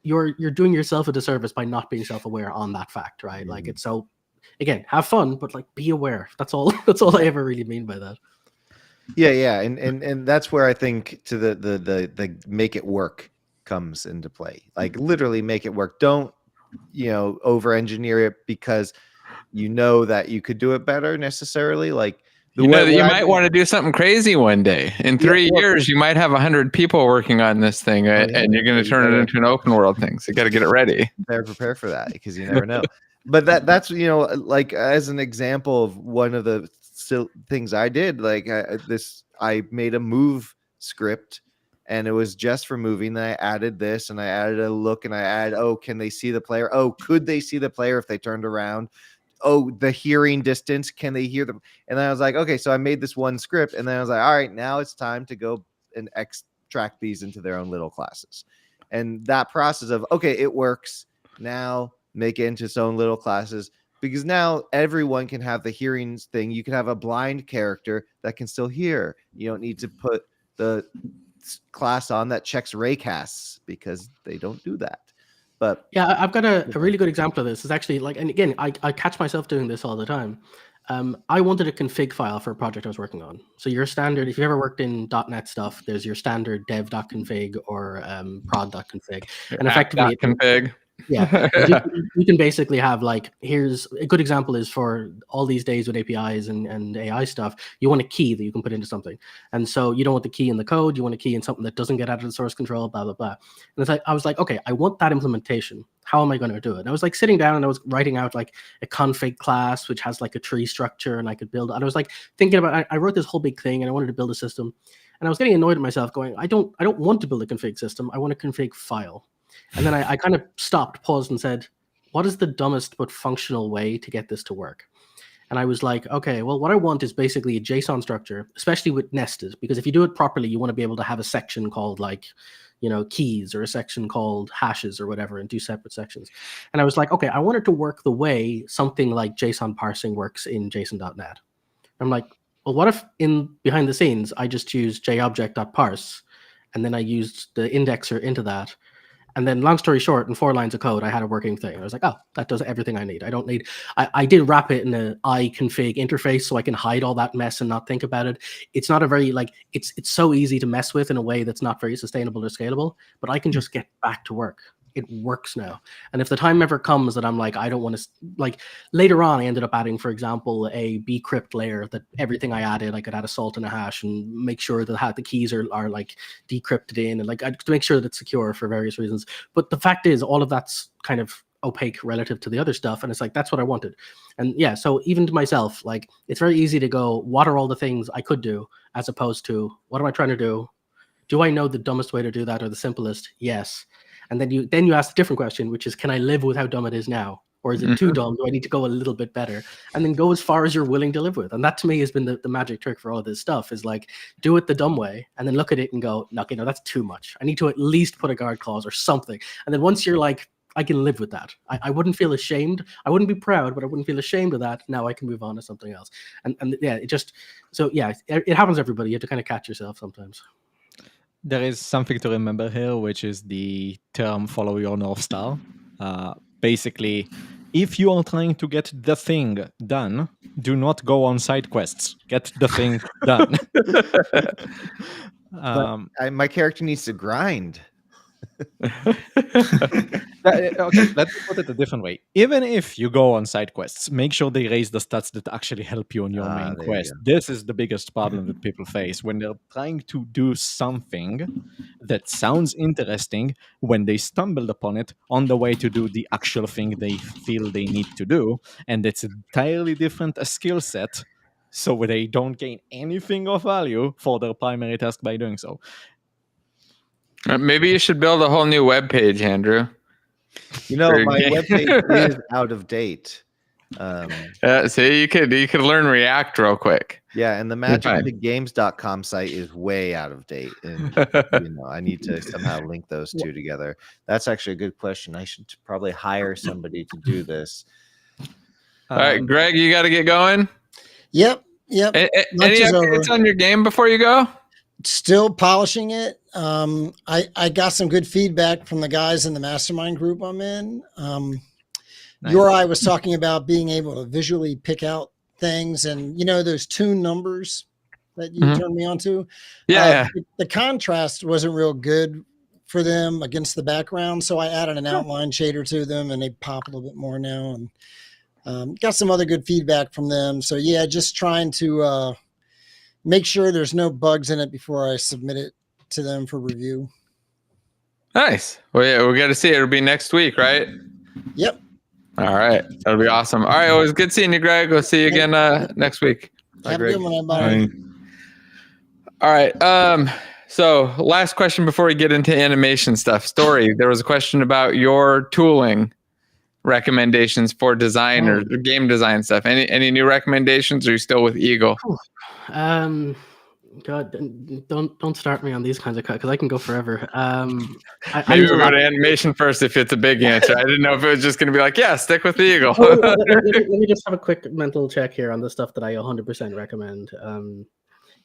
you're doing yourself a disservice by not being self-aware on that fact, right? Mm-hmm. Like, it's so, again, have fun, but like be aware. That's all I ever really mean by that. Yeah. And that's where I think to the make it work comes into play. Like literally make it work. Don't, over engineer it because that you could do it better necessarily. Like you might want to do something crazy one day. In 3 years, you might have 100 people working on this thing, and you're going to turn it into an open world thing. So you got to get it ready. Better prepare for that because you never know. But that's like as an example of one of the things I did. Like I made a move script, and it was just for moving. Then I added this, and I added a look, and I added, can they see the player? Could they see the player if they turned around? The hearing distance, can they hear them? And then I was like, okay, so I made this one script, and then I was like, all right, now it's time to go and extract these into their own little classes. And that process of, okay, it works, now make it into its own little classes, because now everyone can have the hearings thing. You can have a blind character that can still hear. You don't need to put the class on that checks raycasts because they don't do that. But yeah, I've got a really good example of this. It's actually like, and again, I catch myself doing this all the time. I wanted a config file for a project I was working on. So your standard, if you've ever worked in .NET stuff, there's your standard dev.config or prod.config. And effectively, config. Yeah, you can basically have like, here's a good example is for all these days with APIs and AI stuff, you want a key that you can put into something. And so you don't want the key in the code, you want a key in something that doesn't get out of the source control, blah, blah, blah. And it's like, I was like, okay, I want that implementation. How am I going to do it? And I was like sitting down and I was writing out like a config class, which has like a tree structure, and I could build, and I was like thinking about, I wrote this whole big thing and I wanted to build a system. And I was getting annoyed at myself going, I don't want to build a config system. I want a config file. And then I kind of stopped, paused, and said, what is the dumbest but functional way to get this to work? And I was like, okay, well, what I want is basically a JSON structure, especially with nested, because if you do it properly, you want to be able to have a section called like, keys, or a section called hashes or whatever, in 2 separate sections. And I was like, okay, I want it to work the way something like JSON parsing works in JSON.NET. I'm like, well, what if behind the scenes I just use jobject.parse, and then I used the indexer into that. And then, long story short, in 4 lines of code, I had a working thing. I was like, oh, that does everything I need. I did wrap it in an iconfig interface so I can hide all that mess and not think about it. It's not a very, it's so easy to mess with in a way that's not very sustainable or scalable, but I can just get back to work. It works now. And if the time ever comes that I'm like, I don't want to, later on, I ended up adding, for example, a bcrypt layer that everything I added, I could add a salt and a hash and make sure that the keys are decrypted in, and to make sure that it's secure for various reasons. But the fact is, all of that's kind of opaque relative to the other stuff. And it's that's what I wanted. And yeah, so even to myself, it's very easy to go, what are all the things I could do, as opposed to, what am I trying to do? Do I know the dumbest way to do that or the simplest? Yes. And then you ask a different question, which is, can I live with how dumb it is now? Or is it too dumb? Do I need to go a little bit better? And then go as far as you're willing to live with. And that, to me, has been the magic trick for all of this stuff, is do it the dumb way, and then look at it and go, no, that's too much. I need to at least put a guard clause or something. And then once you're I can live with that. I wouldn't feel ashamed. I wouldn't be proud, but I wouldn't feel ashamed of that. Now I can move on to something else. And yeah, it happens to everybody. You have to kind of catch yourself sometimes. There is something to remember here, which is the term "follow your North Star." Basically, if you are trying to get the thing done, do not go on side quests. Get the thing done. My character needs to grind. Okay, let's put it a different way. Even if you go on side quests, make sure they raise the stats that actually help you on your main quest. This is the biggest problem that people face when they're trying to do something that sounds interesting. When they stumbled upon it on the way to do the actual thing they feel they need to do, and it's entirely different a skill set, so they don't gain anything of value for their primary task by doing so. Maybe you should build a whole new web page, Andrew. My webpage is out of date. See, you could learn React real quick. Yeah, and the magicgames.com site is way out of date, and I need to somehow link those two together. That's actually a good question. I should probably hire somebody to do this. All right, Greg, you got to get going. Yep. Any updates on your game before you go? Still polishing it. I got some good feedback from the guys in the mastermind group I'm in. Nice. Uri was talking about being able to visually pick out things, and those tune numbers that you turned me on to. Yeah. The contrast wasn't real good for them against the background, so I added an outline shader to them, and they pop a little bit more now. And got some other good feedback from them. So yeah, just trying to make sure there's no bugs in it before I submit it to them for review. Nice. Well, yeah, we got to see it. It'll be next week, right? Yep. All right. That'll be awesome. All right. Well, it was good seeing you, Greg. We'll see you again next week. Have a good one, everybody. All right. So last question before we get into animation stuff. Story, there was a question about your tooling recommendations for design or game design stuff. Any new recommendations, or are you still with Eagle? God, don't start me on these kinds of cuts, because I can go forever. Maybe we'll go to animation first if it's a big answer. I didn't know if it was just going to be stick with the Eagle. Let me just have a quick mental check here on the stuff that I 100% recommend.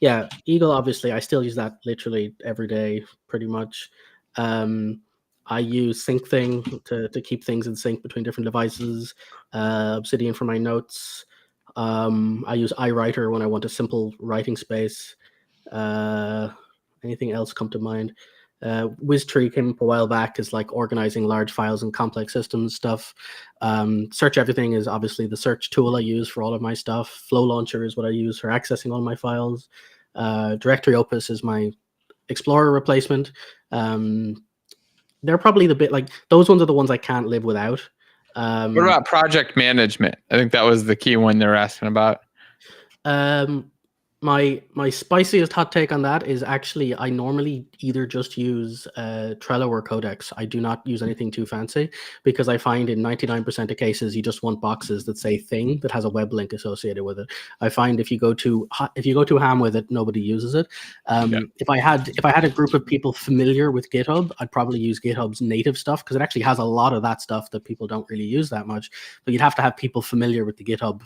Yeah, Eagle, obviously, I still use that literally every day, pretty much. I use SyncThing to keep things in sync between different devices. Obsidian for my notes. I use iWriter when I want a simple writing space. Anything else come to mind? WizTree came up a while back as organizing large files and complex systems stuff. Search Everything is obviously the search tool I use for all of my stuff. Flow Launcher is what I use for accessing all my files. Directory Opus is my Explorer replacement. They're probably those ones are the ones I can't live without. What about project management? I think that was the key one they were asking about. My spiciest hot take on that is actually I normally either just use Trello or Codex. I do not use anything too fancy because I find in 99% of cases you just want boxes that say thing that has a web link associated with it. I find if you go too ham with it, nobody uses it. If I had a group of people familiar with GitHub, I'd probably use GitHub's native stuff because it actually has a lot of that stuff that people don't really use that much. But you'd have to have people familiar with the GitHub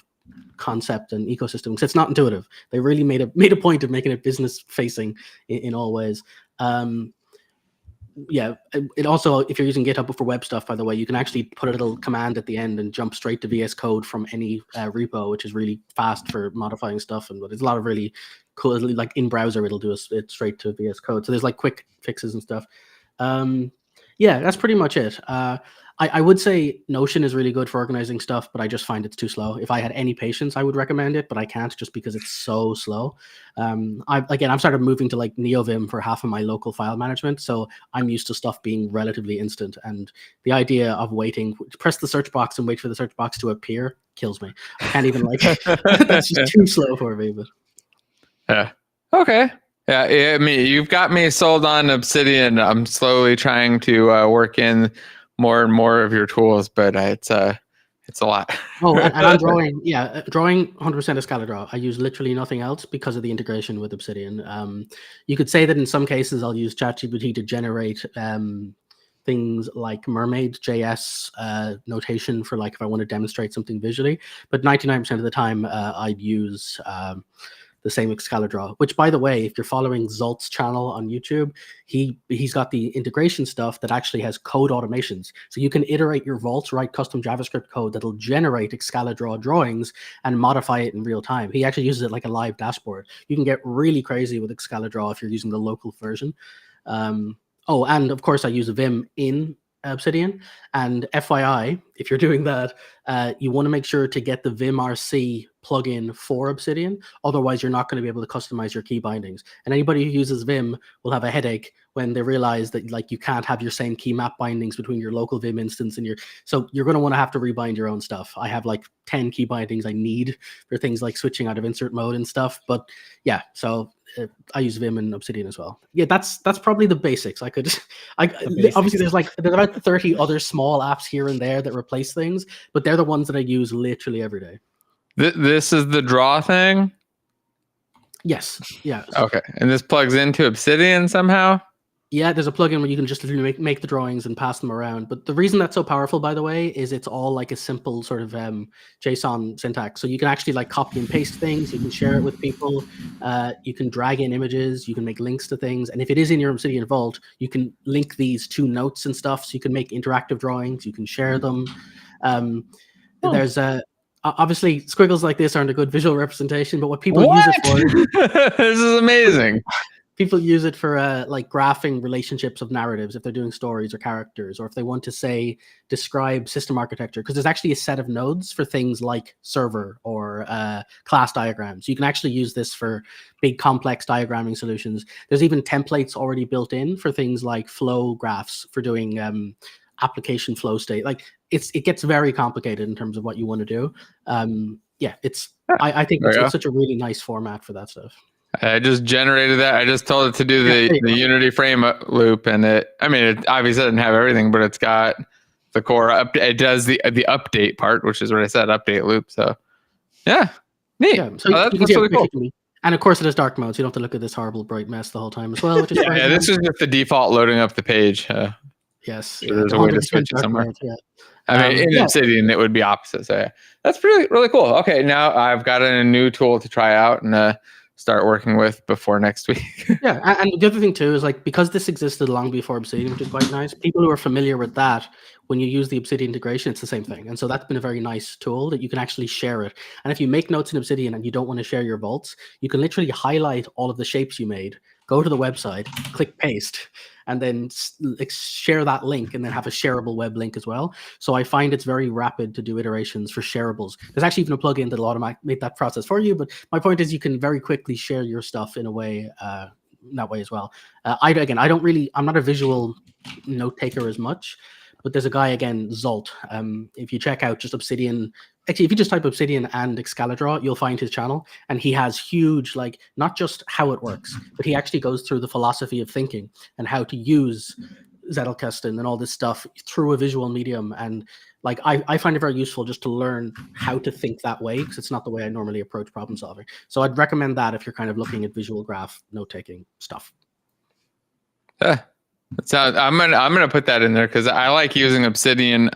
concept and ecosystem because it's not intuitive. They really made a point of making it business facing in all ways. Yeah, it also, if you're using GitHub for web stuff, by the way, you can actually put a little command at the end and jump straight to VS Code from any repo, which is really fast for modifying stuff. And there's a lot of really cool, like in browser, it'll do it straight to VS Code. So there's like quick fixes and stuff. Yeah, that's pretty much it. I would say Notion is really good for organizing stuff, but I just find it's too slow. If I had any patience, I would recommend it, but I can't just because it's so slow. I've started moving to like NeoVim for half of my local file management, so I'm used to stuff being relatively instant. And the idea of waiting, press the search box and wait for the search box to appear kills me. I can't even like that's just too slow for me. But yeah, okay. Yeah, I mean, you've got me sold on Obsidian. I'm slowly trying to work in more and more of your tools, but it's a lot. Oh, and I'm drawing 100% Excalidraw. I use literally nothing else because of the integration with Obsidian. You could say that in some cases I'll use ChatGPT to generate things like mermaid.js notation for like if I want to demonstrate something visually, but 99% of the time I'd use the same Excalidraw, which, by the way, if you're following Zolt's channel on YouTube, he's got the integration stuff that actually has code automations. So you can iterate your vaults, write custom JavaScript code that'll generate Excalidraw drawings and modify it in real time. He actually uses it like a live dashboard. You can get really crazy with Excalidraw if you're using the local version. Oh, and of course I use Vim in Obsidian. And FYI, if you're doing that, you want to make sure to get the vimrc plugin for Obsidian. Otherwise, you're not going to be able to customize your key bindings. And anybody who uses Vim will have a headache when they realize that like you can't have your same key map bindings between your local Vim instance and so you're going to want to have to rebind your own stuff. I have like 10 key bindings I need for things like switching out of insert mode and stuff. But yeah, so I use Vim and Obsidian as well. Yeah, that's probably the basics. Obviously there's about 30 other small apps here and there that replace things, but they're the ones that I use literally every day. This is the draw thing? Yes. Yeah. Okay. And this plugs into Obsidian somehow? Yeah, there's a plugin where you can just literally make the drawings and pass them around. But the reason that's so powerful, by the way, is it's all like a simple sort of JSON syntax. So you can actually like copy and paste things. You can share it with people. You can drag in images. You can make links to things. And if it is in your Obsidian Vault, you can link these to notes and stuff. So you can make interactive drawings. You can share them. There's obviously squiggles like this aren't a good visual representation, but what people use it for this is amazing. People use it for like graphing relationships of narratives if they're doing stories or characters, or if they want to say describe system architecture, because there's actually a set of nodes for things like server or class diagrams. You can actually use this for big complex diagramming solutions. There's even templates already built in for things like flow graphs for doing application flow state. Like it gets very complicated in terms of what you want to do. Yeah, I think it's such a really nice format for that stuff. I just generated that. I just told it to do the Unity frame loop, and it obviously doesn't have everything, but it's got the core update. It does the update part, which is what I said, update loop. So yeah, neat. Yeah, so that's really cool. And of course, it has dark mode, so you don't have to look at this horrible bright mess the whole time as well. Which is this is just the default loading up the page. Yes, so there's a way to switch it somewhere. Mode, yeah. I mean, in Obsidian, it would be opposite. So yeah, that's really, really cool. Okay, now I've got a new tool to try out and start working with before next week. Yeah, and the other thing too is like because this existed long before Obsidian, which is quite nice. People who are familiar with that, when you use the Obsidian integration, it's the same thing. And so that's been a very nice tool that you can actually share it. And if you make notes in Obsidian and you don't want to share your vaults, you can literally highlight all of the shapes you made, go to the website, click paste, and then share that link and then have a shareable web link as well. So I find it's very rapid to do iterations for shareables. There's actually even a plugin that'll automatically make that process for you. But my point is you can very quickly share your stuff in a way, that way as well. I'm not a visual note taker as much, but there's a guy, again, Zolt. If you check out just Obsidian Actually, if you just type Obsidian and Excalidraw, you'll find his channel, and he has huge, like, not just how it works, but he actually goes through the philosophy of thinking and how to use Zettelkasten and all this stuff through a visual medium. And like, I find it very useful just to learn how to think that way, because it's not the way I normally approach problem solving. So I'd recommend that if you're kind of looking at visual graph note-taking stuff. I'm gonna put that in there because I like using Obsidian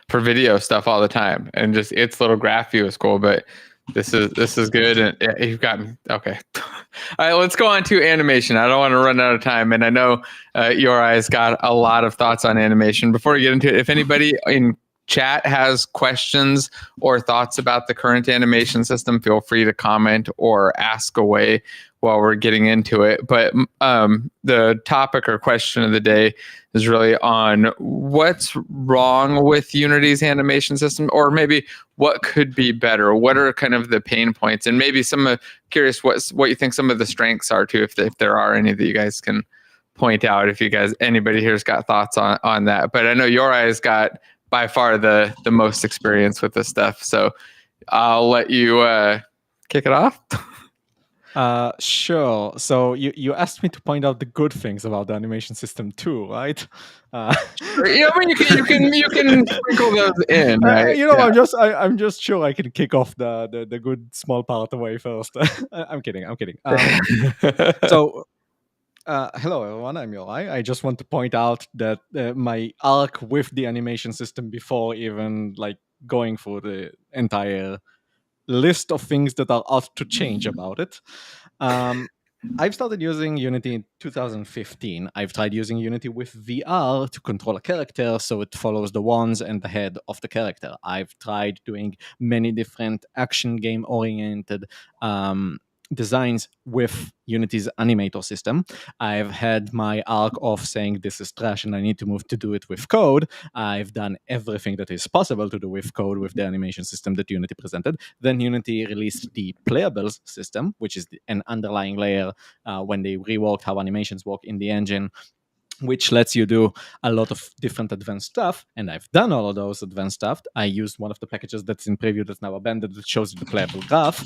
for video stuff all the time, and just its little graph view is cool. But this is good, and you've got me. Okay, all right. Let's go on to animation. I don't want to run out of time, and I know Yori's got a lot of thoughts on animation. Before we get into it, if anybody in chat has questions or thoughts about the current animation system, feel free to comment or ask away while we're getting into it. But the topic or question of the day is really on what's wrong with Unity's animation system, or maybe what could be better. What are kind of the pain points, and maybe curious what you think some of the strengths are too, if there are any that you guys can point out. If anybody here's got thoughts on that. But I know Yori's got by far the most experience with this stuff, so I'll let you kick it off. Sure. So you asked me to point out the good things about the animation system too, right? I mean, you can sprinkle those in, right? I'm just sure I can kick off the good small part away first. I'm kidding. So. Hello everyone, I'm Yori. I just want to point out that my arc with the animation system before even like going through the entire list of things that are ought to change about it. I've started using Unity in 2015. I've tried using Unity with VR to control a character so it follows the wands and the head of the character. I've tried doing many different action game oriented designs with Unity's animator system. I've had my arc of saying this is trash and I need to move to do it with code. I've done everything that is possible to do with code with the animation system that Unity presented. Then Unity released the playables system, which is an underlying layer when they reworked how animations work in the engine, which lets you do a lot of different advanced stuff. And I've done all of those advanced stuff. I used one of the packages that's in preview that's now abandoned that shows you the playable graph.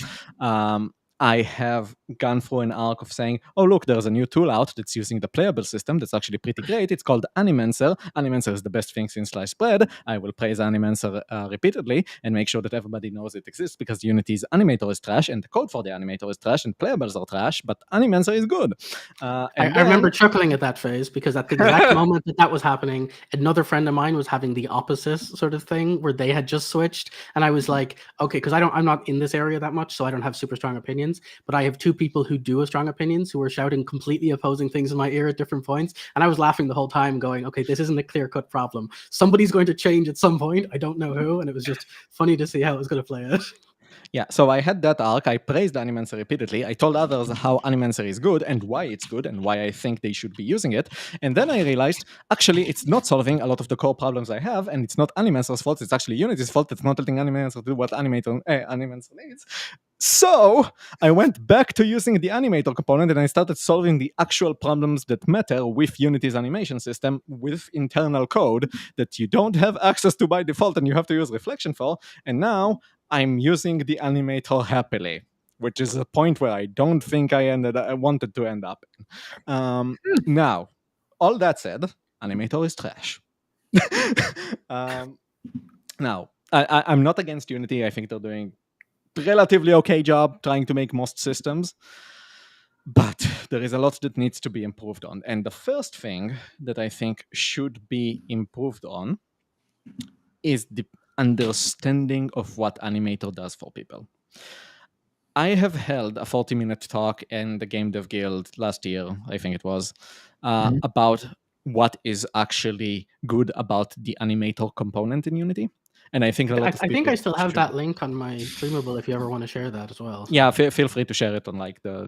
I have gone through an arc of saying, oh, look, there's a new tool out that's using the playable system that's actually pretty great. It's called Animancer. Animancer is the best thing since sliced bread. I will praise Animancer repeatedly and make sure that everybody knows it exists, because Unity's animator is trash and the code for the animator is trash and playables are trash, but Animancer is good. I remember chuckling at that phase, because at the exact moment that was happening, another friend of mine was having the opposite sort of thing where they had just switched. And I was like, okay, because I'm not in this area that much, so I don't have super strong opinions. But I have two people who do have strong opinions who were shouting completely opposing things in my ear at different points. And I was laughing the whole time going, okay, this isn't a clear-cut problem. Somebody's going to change at some point. I don't know who. And it was just funny to see how it was going to play out. Yeah, so I had that arc. I praised Animancer repeatedly. I told others how Animancer is good and why it's good and why I think they should be using it. And then I realized, actually, it's not solving a lot of the core problems I have, and it's not Animancer's fault. It's actually Unity's fault. It's not letting Animancer do what Animancer needs. So I went back to using the animator component and I started solving the actual problems that matter with Unity's animation system with internal code that you don't have access to by default and you have to use reflection for. And now I'm using the animator happily, which is a point where I don't think I wanted to end up in. Now, all that said, animator is trash. Now, I'm not against Unity. I think they're doing relatively okay job trying to make most systems, but there is a lot that needs to be improved on. And the first thing that I think should be improved on is the understanding of what Animator does for people. I have held a 40-minute talk in the GameDev Guild last year, I think it was, about what is actually good about the Animator component in Unity. And I think I think I still have that link on my Streamable if you ever want to share that as well. Yeah, feel free to share it on like the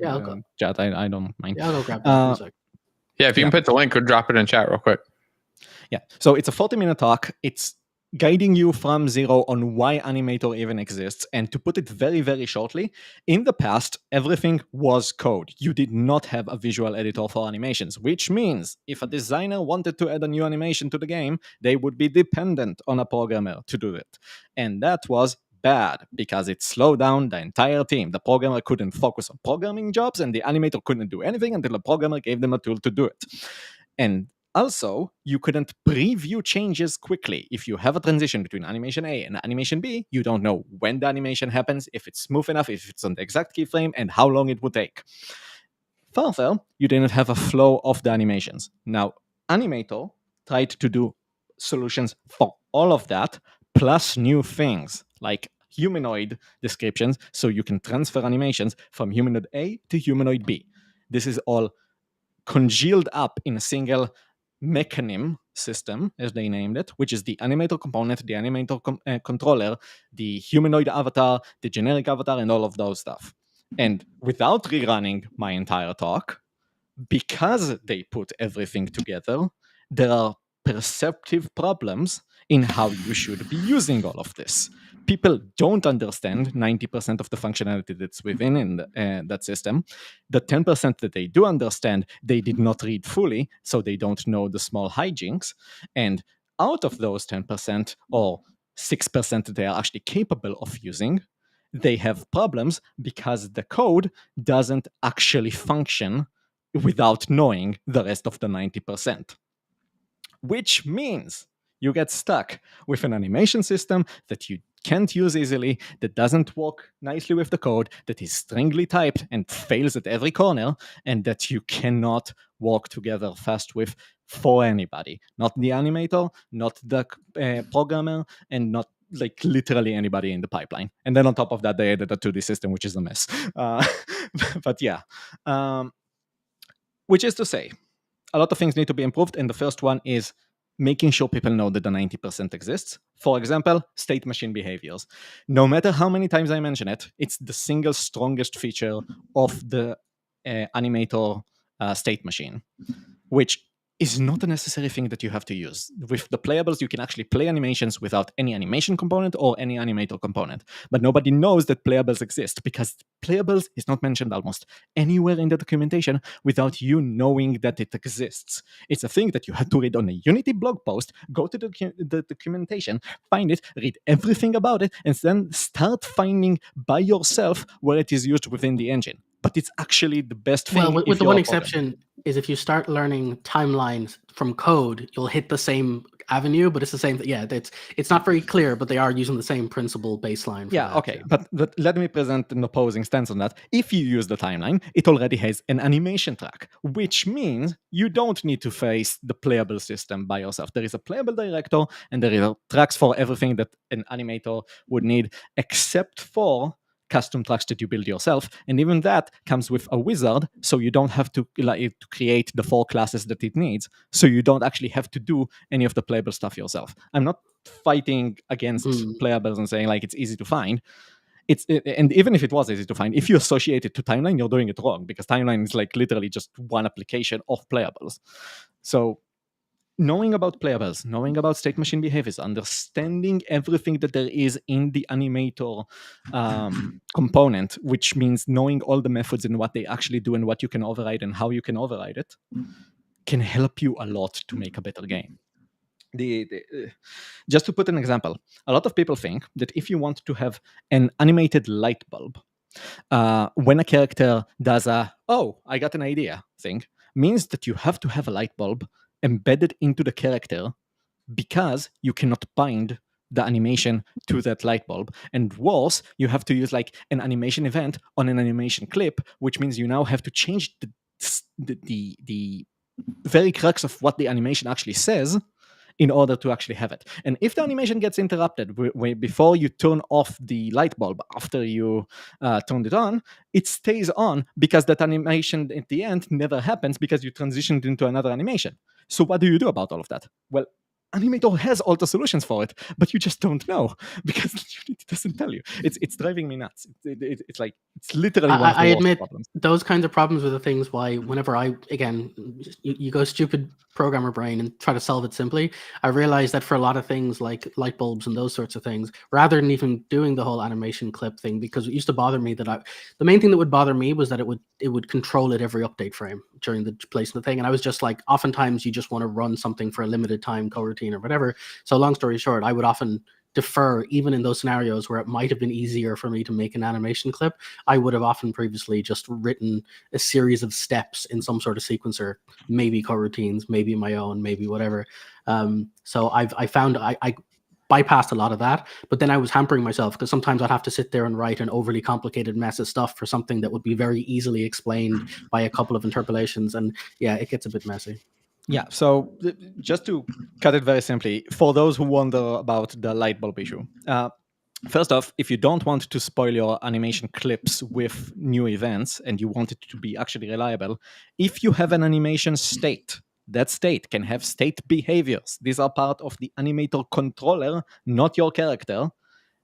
chat. I don't mind. Yeah, I'll go grab that in a sec. Yeah, if you can put the link or drop it in chat real quick. Yeah, so it's a 40-minute talk. It's guiding you from zero on why Animator even exists. And to put it very, very shortly, in the past, everything was code. You did not have a visual editor for animations, which means if a designer wanted to add a new animation to the game, they would be dependent on a programmer to do it. And that was bad because it slowed down the entire team. The programmer couldn't focus on programming jobs, and the animator couldn't do anything until the programmer gave them a tool to do it. And also, you couldn't preview changes quickly. If you have a transition between animation A and animation B, you don't know when the animation happens, if it's smooth enough, if it's on the exact keyframe, and how long it would take. Further, you didn't have a flow of the animations. Now, Animator tried to do solutions for all of that, plus new things like humanoid descriptions, so you can transfer animations from humanoid A to humanoid B. This is all congealed up in a single mechanism system, as they named it, which is the animator component, the animator controller, the humanoid avatar, the generic avatar, and all of those stuff. And without rerunning my entire talk, because they put everything together, there are perceptive problems in how you should be using all of this. People don't understand 90% of the functionality that's within in that system. The 10% that they do understand, they did not read fully, so they don't know the small hijinks. And out of those 10%, or 6% that they are actually capable of using, they have problems because the code doesn't actually function without knowing the rest of the 90%. Which means you get stuck with an animation system that you can't use easily, that doesn't work nicely with the code, that is strangely typed and fails at every corner, and that you cannot work together fast with for anybody. Not the animator, not the programmer, and not like literally anybody in the pipeline. And then on top of that, they added a 2D system, which is a mess. But yeah. Which is to say, a lot of things need to be improved, and the first one is making sure people know that the 90% exists. For example, state machine behaviors. No matter how many times I mention it, it's the single strongest feature of the animator state machine, which is not a necessary thing that you have to use. With the playables, you can actually play animations without any animation component or any animator component. But nobody knows that playables exist because playables is not mentioned almost anywhere in the documentation without you knowing that it exists. It's a thing that you had to read on a Unity blog post, go to the documentation, find it, read everything about it, and then start finding by yourself where it is used within the engine. But it's actually the best thing. Well, with the one exception is if you start learning timelines from code, you'll hit the same avenue, but it's the same. Yeah, it's not very clear, but they are using the same principle baseline. Yeah, okay. Yeah. But let me present an opposing stance on that. If you use the timeline, it already has an animation track, which means you don't need to face the playable system by yourself. There is a playable director, and there are tracks for everything that an animator would need, except for custom tracks that you build yourself, and even that comes with a wizard, so you don't have to create the 4 classes that it needs, so you don't actually have to do any of the playable stuff yourself. I'm not fighting against playables and saying like it's easy to find. And even if it was easy to find, if you associate it to timeline, you're doing it wrong, because timeline is like literally just one application of playables. So knowing about playables, knowing about state machine behaviors, understanding everything that there is in the animator component, which means knowing all the methods and what they actually do and what you can override and how you can override it, can help you a lot to make a better game. Just to put an example, a lot of people think that if you want to have an animated light bulb, when a character does a, oh, I got an idea thing, means that you have to have a light bulb embedded into the character because you cannot bind the animation to that light bulb. And worse, you have to use like an animation event on an animation clip, which means you now have to change the very crux of what the animation actually says in order to actually have it. And if the animation gets interrupted before you turn off the light bulb, after you turned it on, it stays on because that animation at the end never happens because you transitioned into another animation. So what do you do about all of that? Well, Animator has all the solutions for it, but you just don't know because Unity doesn't tell you. It's driving me nuts. It's like, it's literally one of the worst admit problems. Those kinds of problems are the things why whenever you go stupid programmer brain and try to solve it simply, I realize that for a lot of things like light bulbs and those sorts of things, rather than even doing the whole animation clip thing, because it used to bother me that the main thing that would bother me was that it would control at every update frame during the placement thing. And I was just like, oftentimes you just want to run something for a limited time, coroutine or whatever. So long story short, I would often defer even in those scenarios where it might have been easier for me to make an animation clip. I would have often previously just written a series of steps in some sort of sequencer, maybe coroutines, maybe my own, maybe whatever. So I found I bypassed a lot of that, but then I was hampering myself because sometimes I'd have to sit there and write an overly complicated mess of stuff for something that would be very easily explained by a couple of interpolations, and yeah, it gets a bit messy. Yeah, so just to cut it very simply, for those who wonder about the light bulb issue, first off, if you don't want to spoil your animation clips with new events and you want it to be actually reliable, if you have an animation state, that state can have state behaviors. These are part of the animator controller, not your character.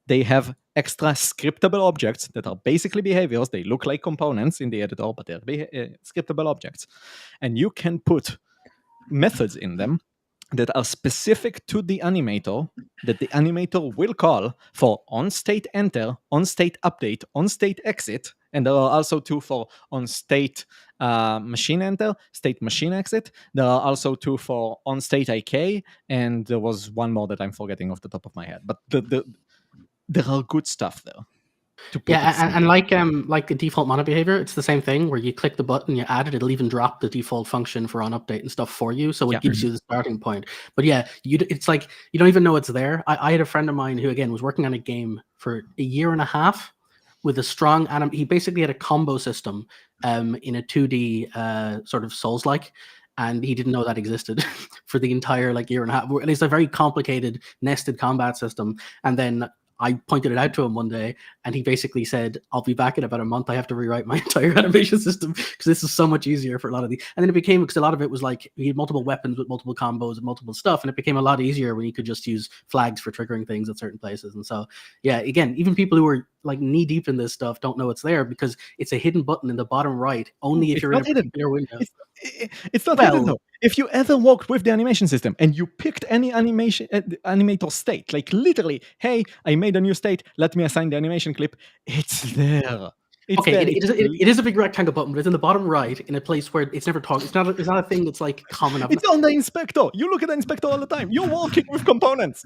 They have extra scriptable objects that are basically behaviors. They look like components in the editor, but they're scriptable objects. And you can put methods in them that are specific to the animator that the animator will call for on-state enter, on-state update, on-state exit, and there are also two for on-state machine enter, state machine exit. There are also two for on-state IK, and there was one more that I'm forgetting off the top of my head. But there are good stuff there. Yeah, and like the default mono behavior, it's the same thing where you click the button, you add it, it'll even drop the default function for on update and stuff for you, so it gives you the starting point. But yeah, it's like you don't even know it's there. I had a friend of mine who again was working on a game for a year and a half with a strong he basically had a combo system in a 2D sort of Souls-like, and he didn't know that existed for the entire year and a half. And it's a very complicated nested combat system, and then I pointed it out to him one day, and he basically said, "I'll be back in about a month. I have to rewrite my entire animation system because this is so much easier for a lot of these." And then it became, because a lot of it was like he had multiple weapons with multiple combos and multiple stuff, and it became a lot easier when you could just use flags for triggering things at certain places. And so, yeah, again, even people who are knee deep in this stuff don't know it's there because it's a hidden button in the bottom right. Only if you're in a particular window. It's not hidden though. If you ever worked with the animation system and you picked any animation animator state, like literally, hey, I made a new state, let me assign the animation clip, it's there. It is a big rectangle button, but it's in the bottom right in a place where it's never talked. It's not a thing that's common enough. It's on the inspector. You look at the inspector all the time. You're working with components.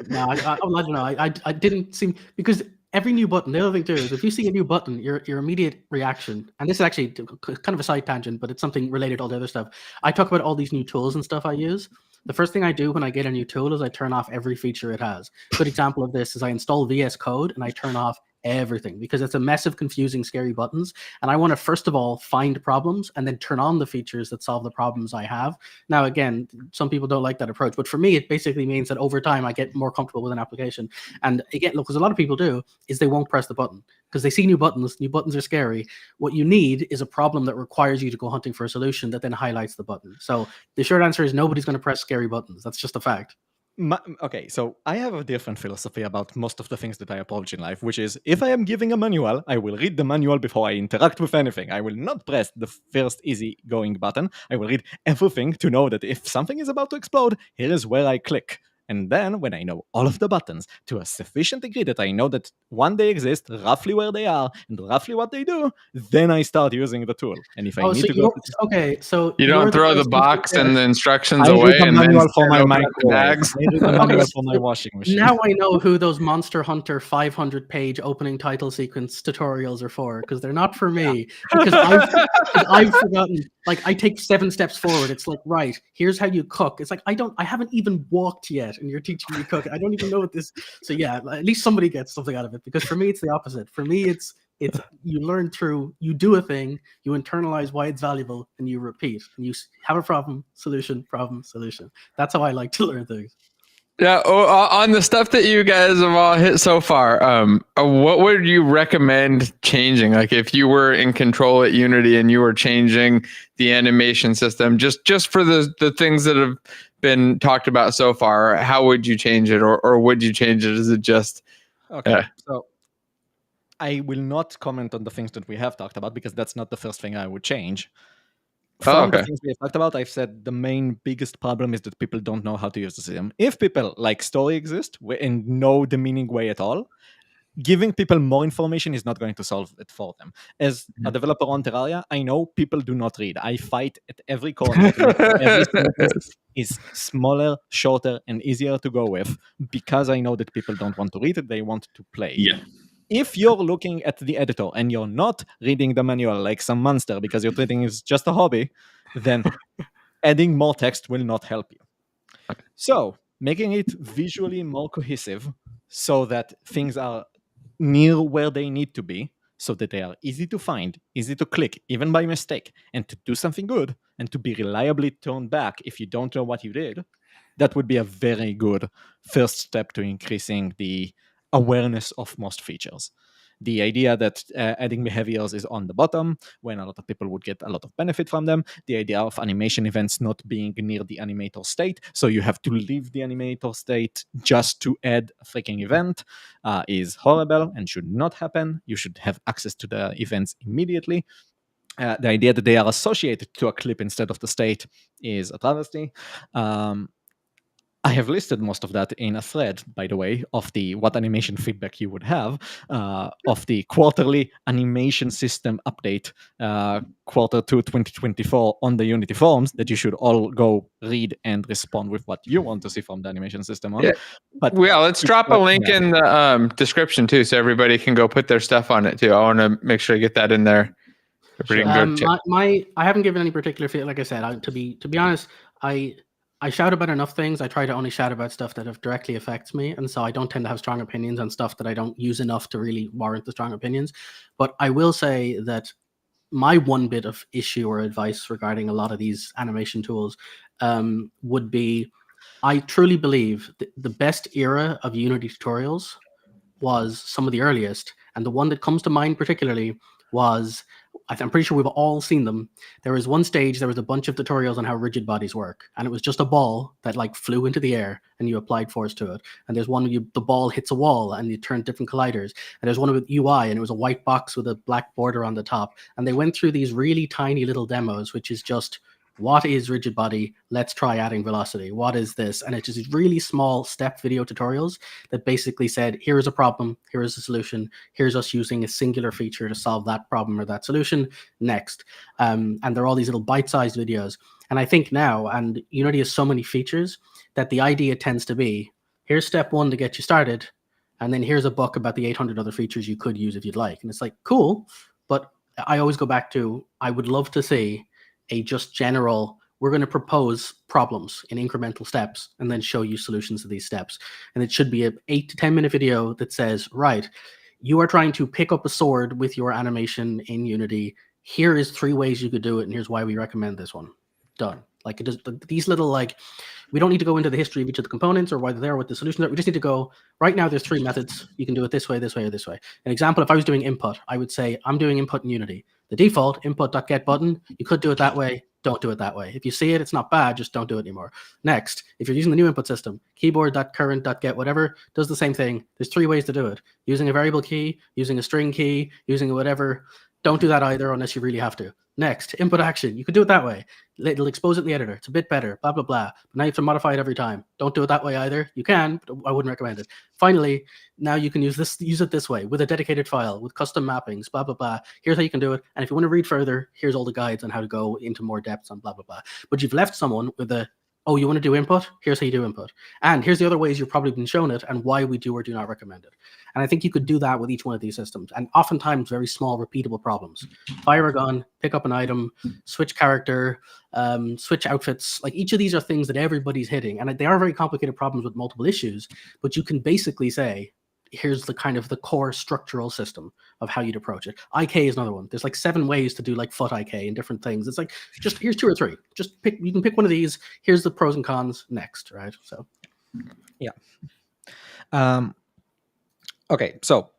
No, I didn't seem, because every new button, the other thing too is if you see a new button, your immediate reaction, and this is actually kind of a side tangent, but it's something related to all the other stuff. I talk about all these new tools and stuff I use. The first thing I do when I get a new tool is I turn off every feature it has. A good example of this is I install VS Code and I turn off everything because it's a mess of confusing, scary buttons. And I want to, first of all, find problems and then turn on the features that solve the problems I have. Now, again, some people don't like that approach, but for me, it basically means that over time, I get more comfortable with an application. And again, look, because a lot of people do, is they won't press the button because they see new buttons. New buttons are scary. What you need is a problem that requires you to go hunting for a solution that then highlights the button. So the short answer is nobody's going to press scary buttons. That's just a fact. Okay, so I have a different philosophy about most of the things that I approach in life, which is if I am giving a manual, I will read the manual before I interact with anything. I will not press the first easy going button. I will read everything to know that if something is about to explode, here is where I click. And then, when I know all of the buttons to a sufficient degree that I know that one, they exist, roughly where they are, and roughly what they do, then I start using the tool. And if I need to go... Okay, so... You don't throw the box and the instructions I away read the and manual then for my bags. I read the manual for my washing machine. Now I know who those Monster Hunter 500-page opening title sequence tutorials are for, because they're not for me. Because I've forgotten... I take 7 steps forward. It's right, here's how you cook. It's I haven't even walked yet, and you're teaching me to cook. I don't even know what this. So yeah, at least somebody gets something out of it. Because for me, it's the opposite. For me, it's you learn through, you do a thing, you internalize why it's valuable, and you repeat. And you have a problem, solution. That's how I like to learn things. Yeah, on the stuff that you guys have all hit so far, what would you recommend changing? If you were in control at Unity and you were changing the animation system, just for the things that have been talked about so far, how would you change it, or would you change it? Is it just... Okay, so I will not comment on the things that we have talked about because that's not the first thing I would change. From the things we have talked about, I've said the main biggest problem is that people don't know how to use the system. If people like story exist and know the meaning way at all, giving people more information is not going to solve it for them. As a developer on Terraria, I know people do not read. I fight at every corner to make sure every sentence is smaller, shorter, and easier to go with, because I know that people don't want to read it, they want to play. Yeah. If you're looking at the editor and you're not reading the manual like some monster because you're treating it as just a hobby, then adding more text will not help you. So making it visually more cohesive so that things are near where they need to be, so that they are easy to find, easy to click, even by mistake, and to do something good, and to be reliably turned back if you don't know what you did, that would be a very good first step to increasing the awareness of most features. The idea that adding behaviors is on the bottom when a lot of people would get a lot of benefit from them. The idea of animation events not being near the animator state, so you have to leave the animator state just to add a freaking event, is horrible and should not happen. You should have access to the events immediately. The idea that they are associated to a clip instead of the state is a travesty. I have listed most of that in a thread, by the way, of the what animation feedback you would have, of the quarterly animation system update, Q2 2024 on the Unity forums, that you should all go read and respond with what you want to see from the animation system on. Yeah. But yeah, let's drop a link in the description too, so everybody can go put their stuff on it too. I want to make sure I get that in there. Sure. I haven't given any particular feel. Like I said, to be honest, I shout about enough things. I try to only shout about stuff that directly affects me, and so I don't tend to have strong opinions on stuff that I don't use enough to really warrant the strong opinions. But I will say that my one bit of issue or advice regarding a lot of these animation tools would be, I truly believe the best era of Unity tutorials was some of the earliest, and the one that comes to mind particularly was, I'm pretty sure we've all seen them. There was one stage, there was a bunch of tutorials on how rigid bodies work, and it was just a ball that like flew into the air and you applied force to it. And there's one where the ball hits a wall and you turn different colliders. And there's one with UI, and it was a white box with a black border on the top. And they went through these really tiny little demos, which is just, what is rigid body? Let's try adding velocity. What is this? And it's just really small step video tutorials that basically said, here is a problem, here is a solution, here's us using a singular feature to solve that problem or that solution. Next. And they're all these little bite-sized videos. And I think now, and Unity has so many features, that the idea tends to be, here's step one to get you started, and then here's a book about the 800 other features you could use if you'd like. And it's like, cool, but I always go back to, I would love to see a just general, we're going to propose problems in incremental steps and then show you solutions to these steps. And it should be an 8 to 10 minute video that says, right, you are trying to pick up a sword with your animation in Unity. Here is 3 ways you could do it, and here's why we recommend this one. Done. Like, it does, these little, like, we don't need to go into the history of each of the components or why they're there, what the solutions are. We just need to go, right now there's 3 methods. You can do it this way, this way, or this way. An example, if I was doing input, I would say, I'm doing input in Unity. The default input.get button, you could do it that way. Don't do it that way. If you see it, it's not bad, just don't do it anymore. Next, if you're using the new input system, keyboard.current.get whatever does the same thing. There's 3 ways to do it. Using a variable key, using a string key, using a whatever. Don't do that either unless you really have to. Next, input action. You could do it that way. It'll expose it in the editor. It's a bit better, blah, blah, blah. But now you have to modify it every time. Don't do it that way either. You can, but I wouldn't recommend it. Finally, now you can use it this way with a dedicated file, with custom mappings, blah, blah, blah. Here's how you can do it. And if you want to read further, here's all the guides on how to go into more depths on blah, blah, blah. But you've left someone with a, oh, you want to do input? Here's how you do input. And here's the other ways you've probably been shown it and why we do or do not recommend it. And I think you could do that with each one of these systems. And oftentimes very small, repeatable problems. Fire a gun, pick up an item, switch character, switch outfits. Like, each of these are things that everybody's hitting. And they are very complicated problems with multiple issues. But you can basically say, here's the kind of the core structural system of how you'd approach it. IK is another one. There's like 7 ways to do like foot IK and different things. It's like, just here's 2 or 3. Just pick, you can pick one of these. Here's the pros and cons next, right? So, yeah. Okay, so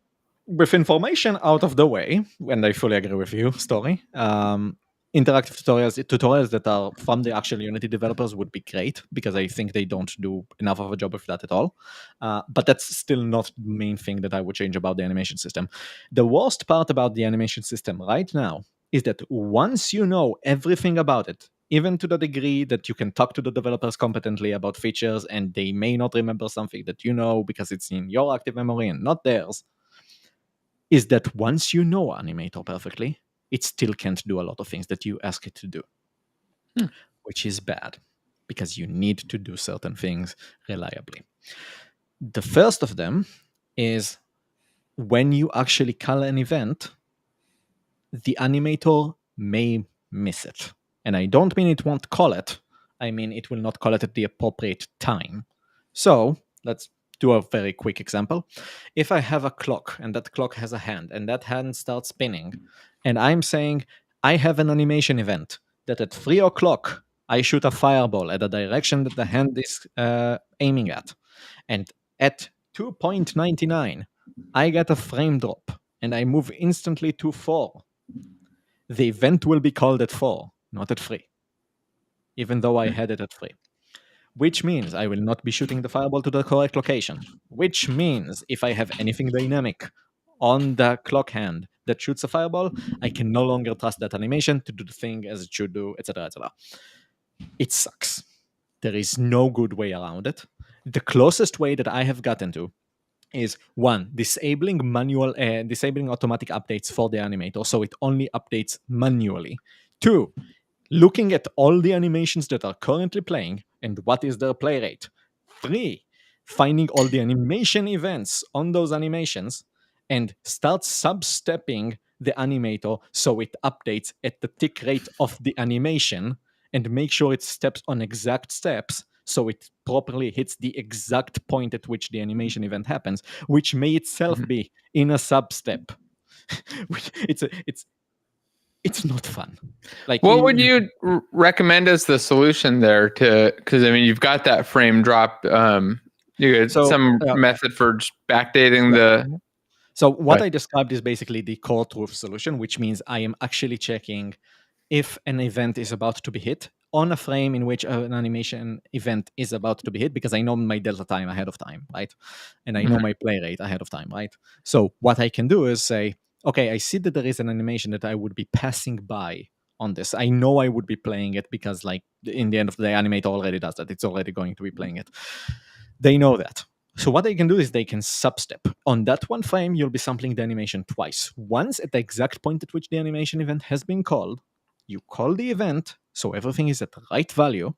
with information out of the way, and I fully agree with you, Story, interactive tutorials that are from the actual Unity developers would be great, because I think they don't do enough of a job of that at all. But that's still not the main thing that I would change about the animation system. The worst part about the animation system right now is that once you know everything about it, even to the degree that you can talk to the developers competently about features and they may not remember something that you know because it's in your active memory and not theirs, is that once you know Animator perfectly, it still can't do a lot of things that you ask it to do, which is bad because you need to do certain things reliably. The first of them is when you actually call an event, the Animator may miss it. And I don't mean it won't call it. I mean it will not call it at the appropriate time. So let's do a very quick example. If I have a clock and that clock has a hand and that hand starts spinning, and I'm saying I have an animation event that at 3 o'clock I shoot a fireball at the direction that the hand is aiming at, and at 2.99 I get a frame drop and I move instantly to 4. The event will be called at 4, not at 3, even though I had it at 3. Which means I will not be shooting the fireball to the correct location. Which means if I have anything dynamic on the clock hand that shoots a fireball, I can no longer trust that animation to do the thing as it should do, etc., etc. It sucks. There is no good way around it. The closest way that I have gotten to is 1, disabling automatic updates for the animator, so it only updates manually. 2, looking at all the animations that are currently playing and what is their play rate. 3, finding all the animation events on those animations and start sub-stepping the animator so it updates at the tick rate of the animation and make sure it steps on exact steps so it properly hits the exact point at which the animation event happens, which may itself be in a sub-step. It's not fun. Like, what would you recommend as the solution there because I mean, you've got that frame drop, you got some method for backdating the. So what I described is basically the core truth solution, which means I am actually checking if an event is about to be hit on a frame in which an animation event is about to be hit, because I know my delta time ahead of time, right? And I know my play rate ahead of time, right? So what I can do is say, okay, I see that there is an animation that I would be passing by on this. I know I would be playing it because, like, in the end of the day, Animator already does that. It's already going to be playing it. They know that. So what they can do is they can substep. On that one frame, you'll be sampling the animation twice. Once at the exact point at which the animation event has been called, you call the event, so everything is at the right value,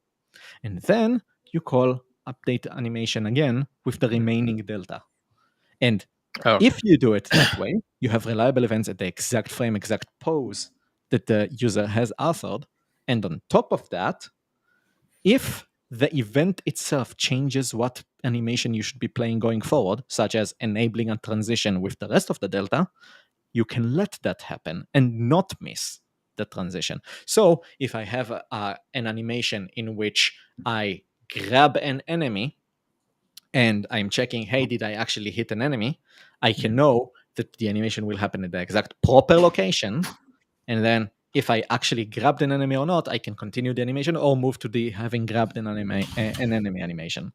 and then you call update animation again with the remaining delta. And if you do it that way, you have reliable events at the exact frame, exact pose that the user has authored. And on top of that, if the event itself changes what animation you should be playing going forward, such as enabling a transition with the rest of the delta, you can let that happen and not miss the transition. So if I have an animation in which I grab an enemy and I'm checking, hey, did I actually hit an enemy? I can know that the animation will happen at the exact proper location. And then if I actually grabbed an enemy or not, I can continue the animation or move to the having grabbed an enemy animation.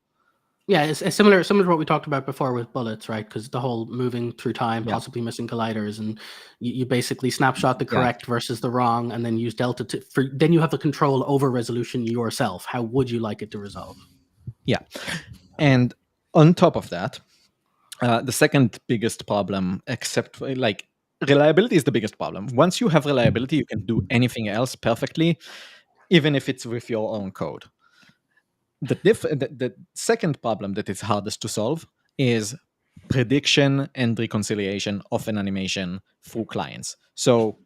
Yeah, it's similar to what we talked about before with bullets, right? Because the whole moving through time, possibly missing colliders, and you basically snapshot the correct versus the wrong, and then use delta then you have the control over resolution yourself. How would you like it to resolve? Yeah, and on top of that, the second biggest problem, except like reliability, is the biggest problem. Once you have reliability, you can do anything else perfectly, even if it's with your own code. The second problem that is hardest to solve is prediction and reconciliation of an animation through clients. So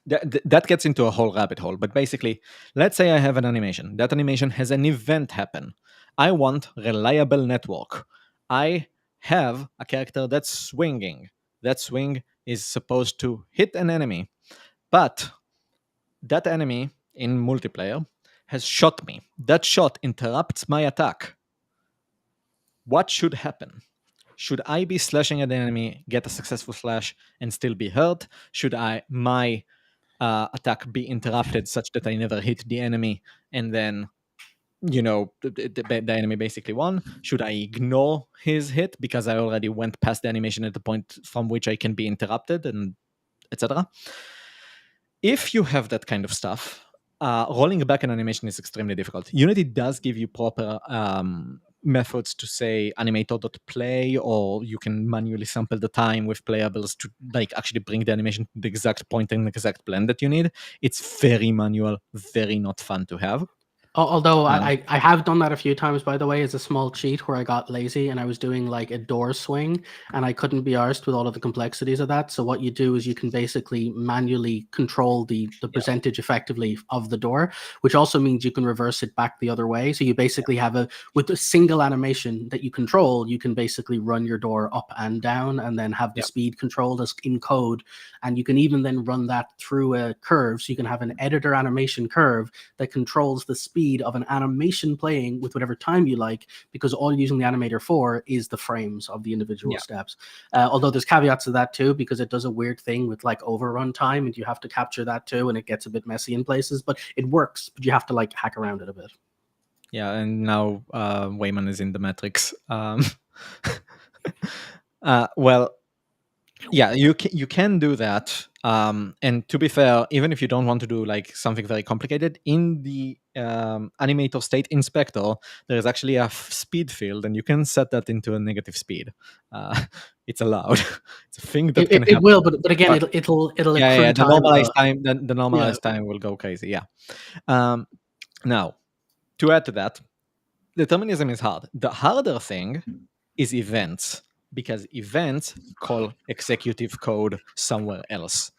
that gets into a whole rabbit hole. But basically, let's say I have an animation. That animation has an event happen. I want reliable network. I have a character that's swinging. That swing is supposed to hit an enemy. But that enemy in multiplayer has shot me. That shot interrupts my attack. What should happen? Should I be slashing at the enemy, get a successful slash, and still be hurt? Should my attack be interrupted such that I never hit the enemy, and then, the enemy basically won? Should I ignore his hit because I already went past the animation at the point from which I can be interrupted, and etc.? If you have that kind of stuff, rolling back an animation is extremely difficult. Unity does give you proper methods to say animator.play, or you can manually sample the time with playables to like actually bring the animation to the exact point and exact blend that you need. It's very manual, very not fun to have. Although I have done that a few times, by the way, as a small cheat where I got lazy and I was doing like a door swing and I couldn't be arsed with all of the complexities of that. So what you do is you can basically manually control the percentage effectively of the door, which also means you can reverse it back the other way. So you basically have with a single animation that you control, you can basically run your door up and down and then have the speed controlled as in code. And you can even then run that through a curve. So you can have an editor animation curve that controls the speed of an animation playing with whatever time you like, because all you're using the animator for is the frames of the individual steps. Although there's caveats to that too, because it does a weird thing with like overrun time and you have to capture that too, and it gets a bit messy in places, but it works, but you have to like hack around it a bit. Yeah, and now Weimann is in the Matrix. Well, yeah, you can do that. And to be fair, even if you don't want to do like something very complicated, in the animator state inspector, there is actually a speed field, and you can set that into a negative speed. It's allowed. It's a thing that can happen. It will, but again, it'll accrue the time. Normalized time. The normalized time will go crazy. Yeah. Now, to add to that, determinism is hard. The harder thing is events, because events call executive code somewhere else.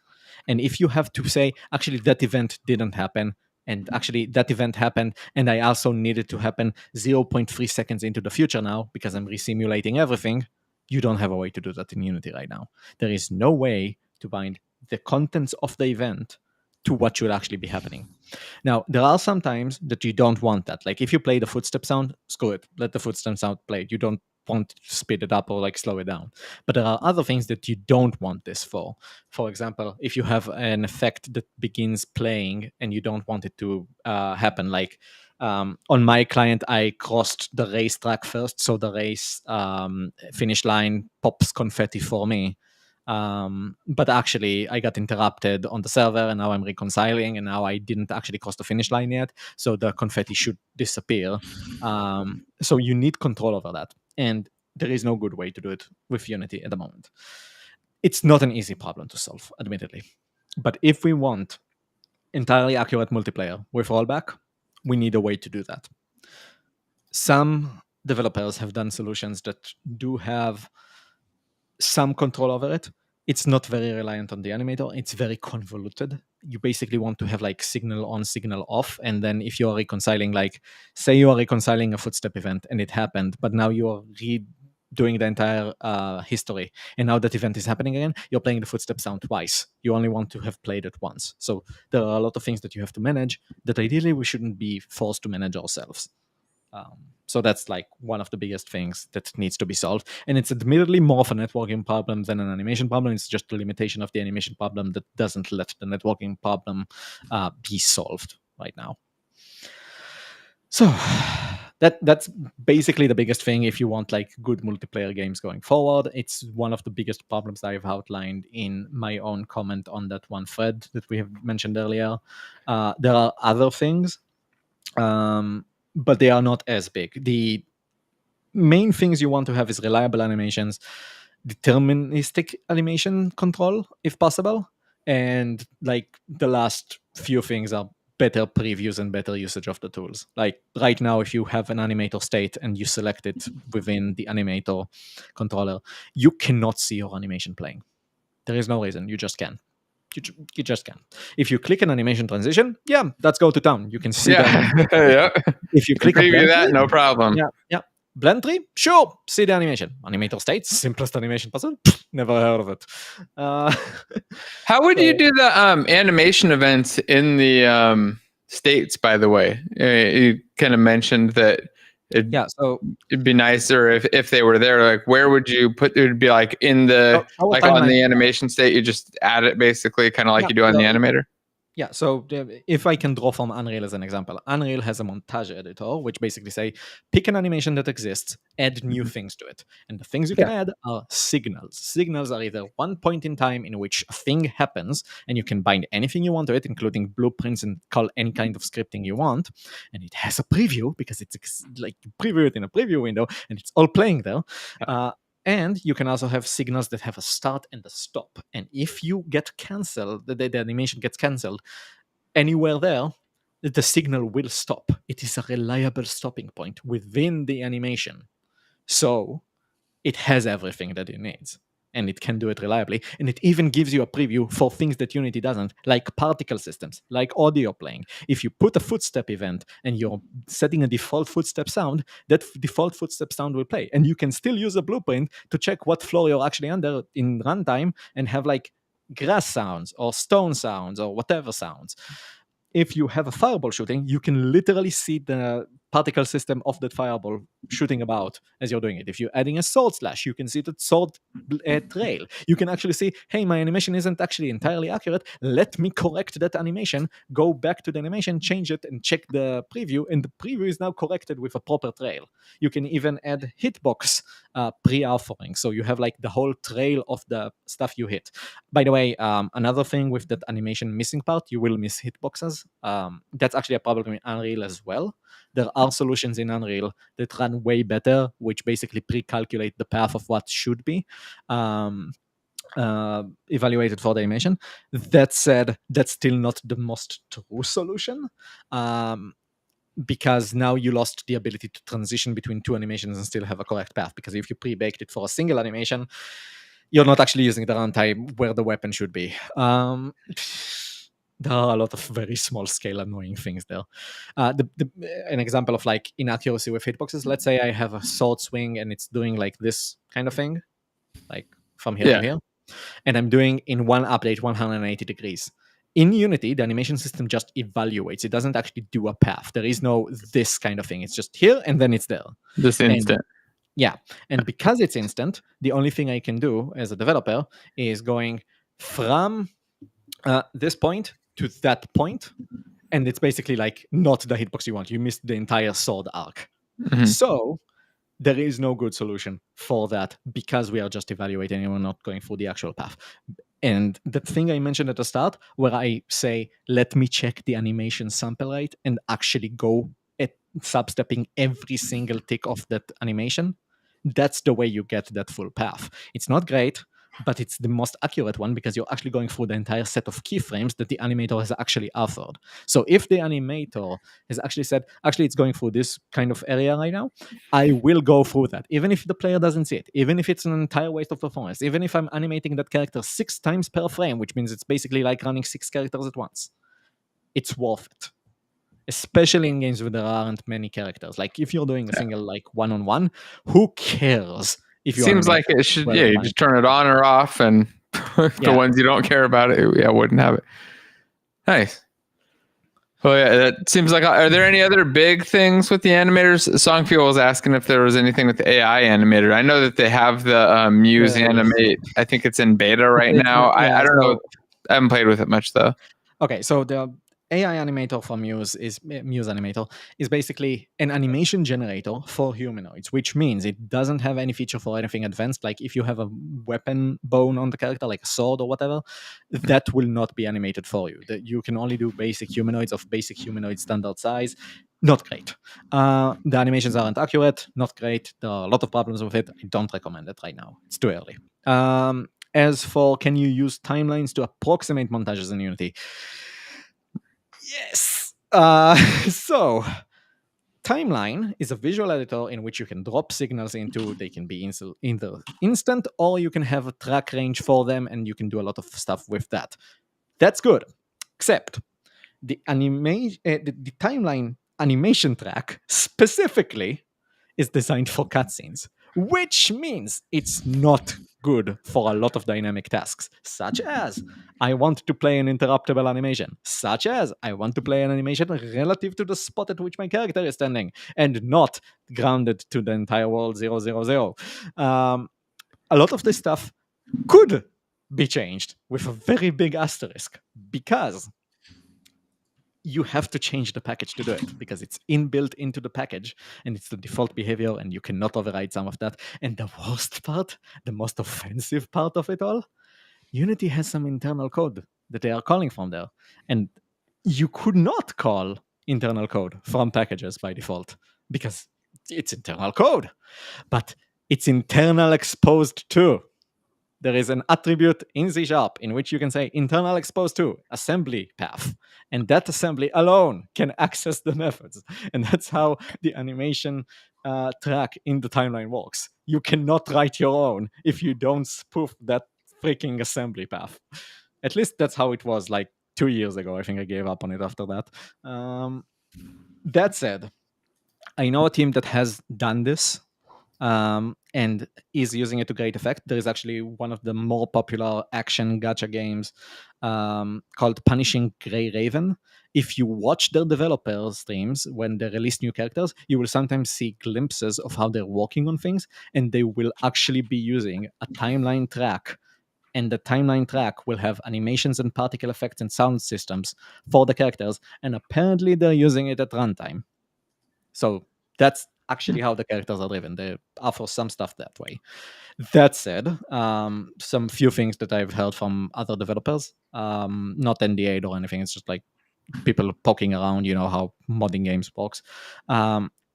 And if you have to say, actually, that event didn't happen, and actually that event happened, and I also need it to happen 0.3 seconds into the future now because I'm resimulating everything, you don't have a way to do that in Unity right now. There is no way to bind the contents of the event to what should actually be happening. Now, there are some times that you don't want that. Like if you play the footstep sound, screw it. Let the footstep sound play. You don't want to speed it up or like slow it down. But there are other things that you don't want this for. For example, if you have an effect that begins playing and you don't want it to happen, like on my client, I crossed the racetrack first, so the race finish line pops confetti for me. But actually I got interrupted on the server, and now I'm reconciling, and now I didn't actually cross the finish line yet, so the confetti should disappear. So you need control over that, and there is no good way to do it with Unity at the moment. It's not an easy problem to solve, admittedly, but if we want entirely accurate multiplayer with rollback, we need a way to do that. Some developers have done solutions that do have some control over it. It's not very reliant on the animator. It's very convoluted. You basically want to have like signal on, signal off. And then if you're reconciling, like say you are reconciling a footstep event and it happened, but now you are redoing the entire history. And now that event is happening again, you're playing the footstep sound twice. You only want to have played it once. So there are a lot of things that you have to manage that ideally we shouldn't be forced to manage ourselves. So that's like one of the biggest things that needs to be solved. And it's admittedly more of a networking problem than an animation problem. It's just the limitation of the animation problem that doesn't let the networking problem be solved right now. So that's basically the biggest thing if you want like good multiplayer games going forward. It's one of the biggest problems I've outlined in my own comment on that one thread that we have mentioned earlier. There are other things, but they are not as big. The main things you want to have is reliable animations, deterministic animation control, if possible, and like the last few things are better previews and better usage of the tools. Like right now, if you have an animator state and you select it within the animator controller, you cannot see your animation playing. There is no reason. You just can. You just can. If you click an animation transition, let's go to town. You can see that. Yeah. If you click preview that, no problem. Yeah. Blend tree, sure. See the animation. Animator states, simplest animation possible. Never heard of it. How would you do the animation events in the states? By the way, you kind of mentioned that. It'd be nicer if they were there. Like, where would you put? It would be like in the like on the animation state. You just add it basically, kind of like you do on the animator. Yeah, so if I can draw from Unreal as an example, Unreal has a montage editor, which basically say, pick an animation that exists, add new things to it. And the things you can add are signals. Signals are either one point in time in which a thing happens, and you can bind anything you want to it, including blueprints and call any kind of scripting you want. And it has a preview, because it's like preview it in a preview window, and it's all playing there. And you can also have signals that have a start and a stop. And if you get cancelled, the animation gets cancelled anywhere there, the signal will stop. It is a reliable stopping point within the animation. So it has everything that it needs. And it can do it reliably. And it even gives you a preview for things that Unity doesn't, like particle systems, like audio playing. If you put a footstep event and you're setting a default footstep sound, that default footstep sound will play. And you can still use a blueprint to check what floor you're actually under in runtime and have like grass sounds or stone sounds or whatever sounds. If you have a fireball shooting, you can literally see the particle system of that fireball shooting about as you're doing it. If you're adding a sword slash, you can see the sword trail. You can actually see, hey, my animation isn't actually entirely accurate. Let me correct that animation, go back to the animation, change it, and check the preview, and the preview is now corrected with a proper trail. You can even add hitbox pre-authoring, so you have like the whole trail of the stuff you hit. By the way, another thing with that animation missing part, you will miss hitboxes. That's actually a problem in Unreal as well. There are solutions in Unreal that run way better, which basically pre-calculate the path of what should be evaluated for the animation. That said, that's still not the most true solution, because now you lost the ability to transition between two animations and still have a correct path. Because if you pre-baked it for a single animation, you're not actually using the runtime where the weapon should be. There are a lot of very small scale annoying things there. An example of like inaccuracy with hitboxes, let's say I have a sword swing and it's doing like this kind of thing, like from here to here, and I'm doing in one update 180 degrees. In Unity, the animation system just evaluates. It doesn't actually do a path. There is no this kind of thing. It's just here and then it's there. This instant. Yeah, and because it's instant, the only thing I can do as a developer is going from this point to that point, and it's basically like not the hitbox you want. You missed the entire sword arc. Mhm. So there is no good solution for that because we are just evaluating and we're not going through the actual path. And the thing I mentioned at the start, where I say, let me check the animation sample rate and actually go at substepping every single tick of that animation, that's the way you get that full path. It's not great, but it's the most accurate one because you're actually going through the entire set of keyframes that the animator has actually authored. So if the animator has actually said, actually it's going through this kind of area right now, I will go through that, even if the player doesn't see it, even if it's an entire waste of performance, even if I'm animating that character 6 times per frame, which means it's basically like running 6 characters at once. It's worth it. Especially in games where there aren't many characters. Like if you're doing a single like one-on-one, who cares? If you Seems like it should, you just turn it on or off, and the ones you don't care about it, wouldn't have it. Nice. Oh yeah, that seems like. Are there any other big things with the animators? Songfuel was asking if there was anything with the AI animator. I know that they have the Muse Animate. I think it's in beta right now. I don't know. I haven't played with it much though. Okay, so the AI animator for Muse Animator is basically an animation generator for humanoids, which means it doesn't have any feature for anything advanced. Like if you have a weapon bone on the character, like a sword or whatever, that will not be animated for you. That you can only do basic humanoids of basic humanoid standard size. Not great. The animations aren't accurate. Not great. There are a lot of problems with it. I don't recommend it right now. It's too early. As for can you use timelines to approximate montages in Unity? Yes. So timeline is a visual editor in which you can drop signals into. They can be either instant or you can have a track range for them and you can do a lot of stuff with that. That's good. Except the timeline animation track specifically is designed for cutscenes, which means it's not good for a lot of dynamic tasks, such as I want to play an interruptible animation, such as I want to play an animation relative to the spot at which my character is standing, and not grounded to the entire world 000. A lot of this stuff could be changed with a very big asterisk, because you have to change the package to do it because it's inbuilt into the package and it's the default behavior and you cannot override some of that. And the worst part, the most offensive part of it all, Unity has some internal code that they are calling from there. And you could not call internal code from packages by default because it's internal code, but it's internal exposed to. There is an attribute in C# in which you can say internal exposed to assembly path. And that assembly alone can access the methods. And that's how the animation track in the timeline works. You cannot write your own if you don't spoof that freaking assembly path. At least that's how it was like 2 years ago. I think I gave up on it after that. That said, I know a team that has done this and is using it to great effect. There is actually one of the more popular action gacha games called Punishing Grey Raven. If you watch their developer streams when they release new characters, you will sometimes see glimpses of how they're working on things, and they will actually be using a timeline track. And the timeline track will have animations and particle effects and sound systems for the characters, and apparently they're using it at runtime. So that's actually how the characters are driven. They offer some stuff that way. That said, some few things that I've heard from other developers, not NDA'd or anything, it's just like people poking around, how modding games works.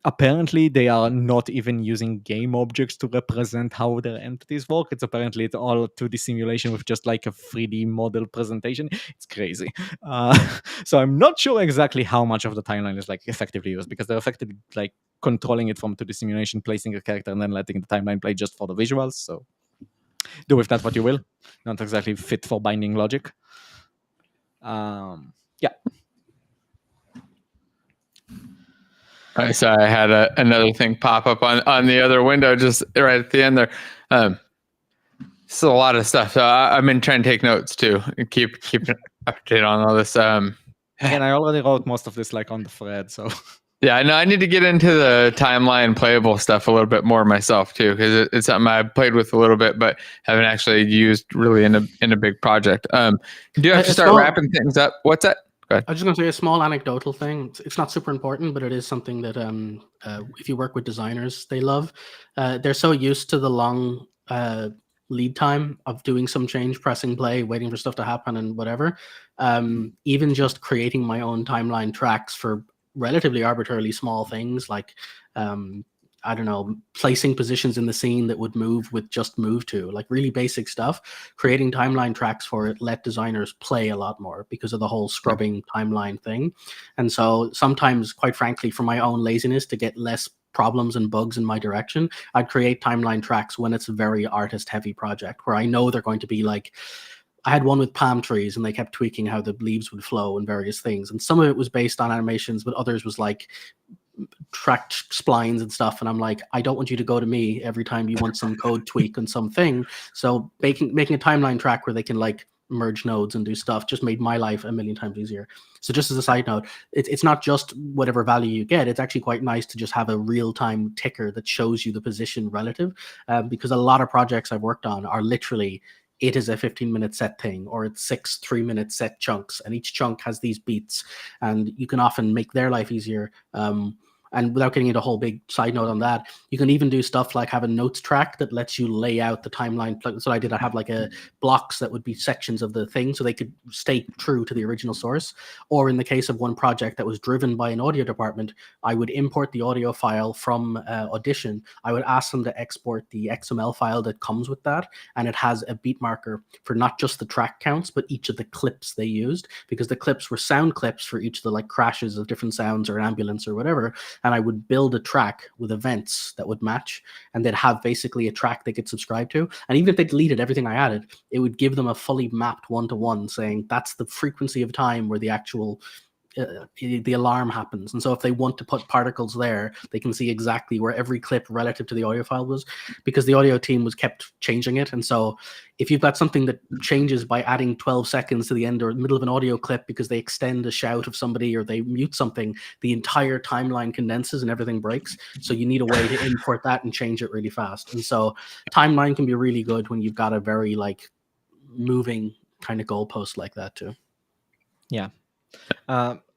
Apparently, they are not even using game objects to represent how their entities work. It's all 2D simulation with just like a 3D model presentation. It's crazy. So I'm not sure exactly how much of the timeline is like effectively used because they're effectively like controlling it from 2D simulation, placing a character, and then letting the timeline play just for the visuals. So do with that what you will. Not exactly fit for binding logic. Yeah. So I had another thing pop up on the other window just right at the end there. This is a lot of stuff. So I've been trying to take notes too and keep update on all this. And I already wrote most of this like on the thread. So yeah, I know I need to get into the timeline playable stuff a little bit more myself too, because it's something I played with a little bit, but haven't actually used really in a big project. Do you have to start wrapping things up? What's that? I was just going to say a small anecdotal thing. It's not super important, but it is something that if you work with designers, they love. They're so used to the long lead time of doing some change, pressing play, waiting for stuff to happen and whatever. Even just creating my own timeline tracks for relatively arbitrarily small things like I don't know, placing positions in the scene that would move with just move to, like really basic stuff. Creating timeline tracks for it let designers play a lot more because of the whole scrubbing timeline thing. And so sometimes, quite frankly, for my own laziness to get less problems and bugs in my direction, I'd create timeline tracks when it's a very artist heavy project where I know they're going to be like, I had one with palm trees and they kept tweaking how the leaves would flow and various things. And some of it was based on animations, but others was like tracked splines and stuff, and I'm like, I don't want you to go to me every time you want some code tweak on something. So making a timeline track where they can like merge nodes and do stuff just made my life a million times easier. So just as a side note, it's not just whatever value you get. It's actually quite nice to just have a real-time ticker that shows you the position relative, because a lot of projects I've worked on are literally, it is a 15-minute set thing, or it's 6 3-minute set chunks, and each chunk has these beats, and you can often make their life easier. And without getting into a whole big side note on that, you can even do stuff like have a notes track that lets you lay out the timeline. So I have like a blocks that would be sections of the thing so they could stay true to the original source. Or in the case of one project that was driven by an audio department, I would import the audio file from Audition. I would ask them to export the XML file that comes with that. And it has a beat marker for not just the track counts, but each of the clips they used, because the clips were sound clips for each of the like crashes of different sounds or ambulance or whatever. And I would build a track with events that would match, and they'd have basically a track they could subscribe to. And even if they deleted everything I added, it would give them a fully mapped one-to-one saying that's the frequency of time where the actual the alarm happens. And so if they want to put particles there, they can see exactly where every clip relative to the audio file was, because the audio team was kept changing it. And so if you've got something that changes by adding 12 seconds to the end or middle of an audio clip because they extend a shout of somebody or they mute something, the entire timeline condenses and everything breaks. So you need a way to import that and change it really fast. And so timeline can be really good when you've got a very like moving kind of goalpost like that too. Yeah.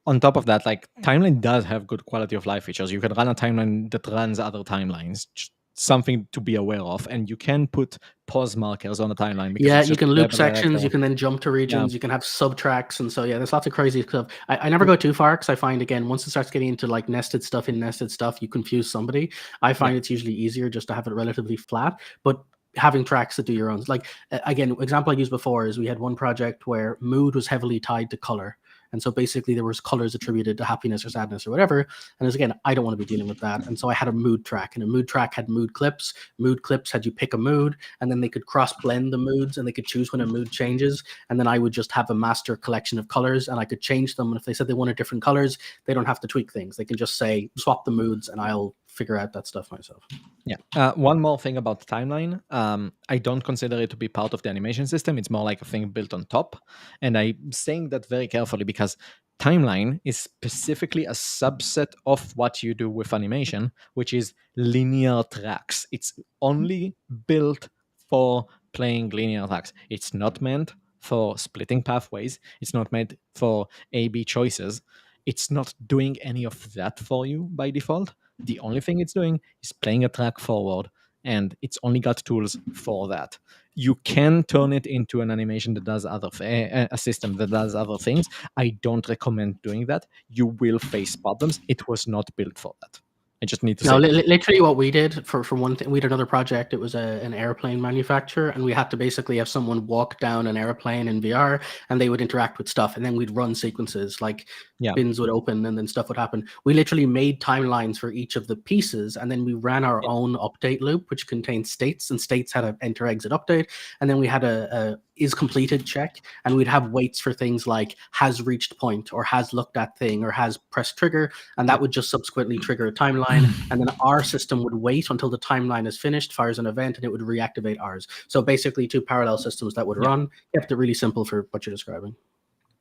on top of that, like timeline does have good quality of life features. You can run a timeline that runs other timelines. Something to be aware of, and you can put pause markers on a timeline. Because Yeah, it's you just can loop whatever sections. the- You can then jump to regions. Yeah. You can have subtracts, and so yeah, there's lots of crazy stuff. I never go too far because I find again once it starts getting into like nested stuff in nested stuff, you confuse somebody. I find it's usually easier just to have it relatively flat, but having tracks that do your own. Like again, example I used before is we had one project where mood was heavily tied to color. And so basically there was colors attributed to happiness or sadness or whatever. And as again, I don't want to be dealing with that. And so I had a mood track, and a mood track had mood clips. Mood clips had you pick a mood, and then they could cross blend the moods, and they could choose when a mood changes. And then I would just have a master collection of colors, and I could change them. And if they said they wanted different colors, they don't have to tweak things. They can just say, swap the moods, and I'll figure out that stuff myself. Yeah. One more thing about the timeline. I don't consider it to be part of the animation system. It's more like a thing built on top. And I'm saying that very carefully because timeline is specifically a subset of what you do with animation, which is linear tracks. It's only built for playing linear tracks. It's not meant for splitting pathways. It's not meant for A/B choices. It's not doing any of that for you by default. The only thing it's doing is playing a track forward, and it's only got tools for that. You can turn it into an animation that does a system that does other things. I don't recommend doing that. You will face problems. It was not built for that. I just need to No, say. literally what we did for one thing, we had another project. It was an airplane manufacturer, and we had to basically have someone walk down an airplane in VR, and they would interact with stuff, and then we'd run sequences like bins would open and then stuff would happen. We literally made timelines for each of the pieces, and then we ran our own update loop, which contained states, and states had an enter exit update, and then we had a is completed check, and we'd have weights for things like has reached point or has looked at thing or has pressed trigger, and that would just subsequently trigger a timeline, and then our system would wait until the timeline is finished, fires an event, and it would reactivate ours. So basically 2 parallel systems that would run. Kept it really simple for what you're describing.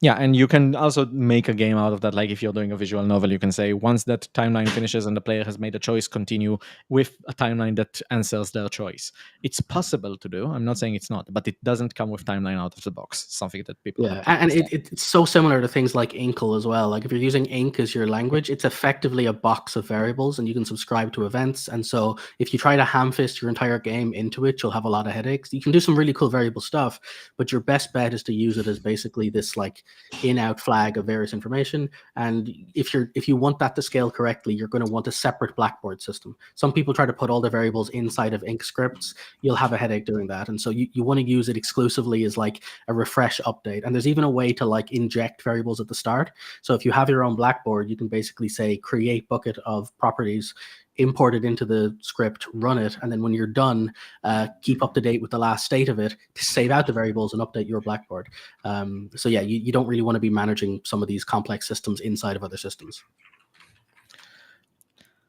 Yeah, and you can also make a game out of that. Like if you're doing a visual novel, you can say once that timeline finishes and the player has made a choice, continue with a timeline that answers their choice. It's possible to do. I'm not saying it's not, but it doesn't come with timeline out of the box. Something that people and it's so similar to things like Inkle as well. Like if you're using Ink as your language, it's effectively a box of variables, and you can subscribe to events. And so if you try to ham-fist your entire game into it, you'll have a lot of headaches. You can do some really cool variable stuff, but your best bet is to use it as basically this like in-out flag of various information. And if you want that to scale correctly, you're going to want a separate Blackboard system. Some people try to put all the variables inside of Ink scripts. You'll have a headache doing that. And so you want to use it exclusively as like a refresh update. And there's even a way to like inject variables at the start. So if you have your own Blackboard, you can basically say create bucket of properties, import it into the script, run it, and then when you're done, keep up to date with the last state of it to save out the variables and update your Blackboard. So yeah, you don't really want to be managing some of these complex systems inside of other systems.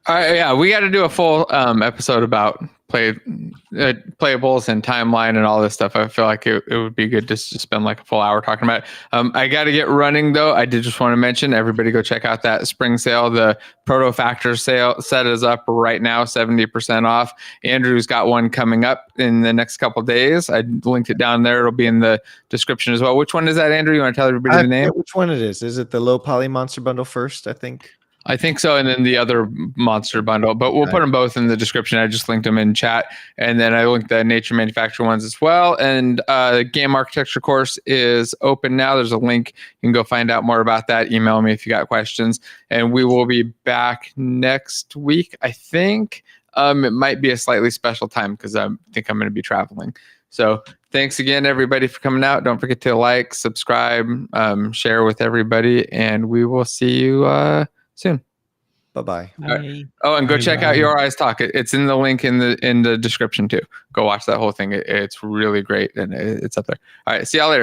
Yeah, we got to do a full episode about playables and timeline and all this stuff. I feel like it would be good just to spend like a full hour talking about it. I got to get running though. I did just want to mention everybody go check out that spring sale. The Proto Factor sale set is up right now, 70% off. Andrew's got one coming up in the next couple of days. I linked it down there. It'll be in the description as well. Which one is that, Andrew? You want to tell everybody the name? Which one it is? Is it the low poly monster bundle first? I think so, and then the other monster bundle, but we'll put them both in the description. I just linked them in chat, and then I linked the Nature Manufacturer ones as well. And the game architecture course is open now. There's a link. You can go find out more about that. Email me if you got questions, and we will be back next week. I think it might be a slightly special time because I think I'm going to be traveling. So thanks again, everybody, for coming out. Don't forget to like, subscribe, share with everybody, and we will see you soon. Bye-bye. Right. Oh, and go check out Your Eyes Talk. It's in the link in the description too. Go watch that whole thing. It's really great, and it's up there. All right, see y'all later.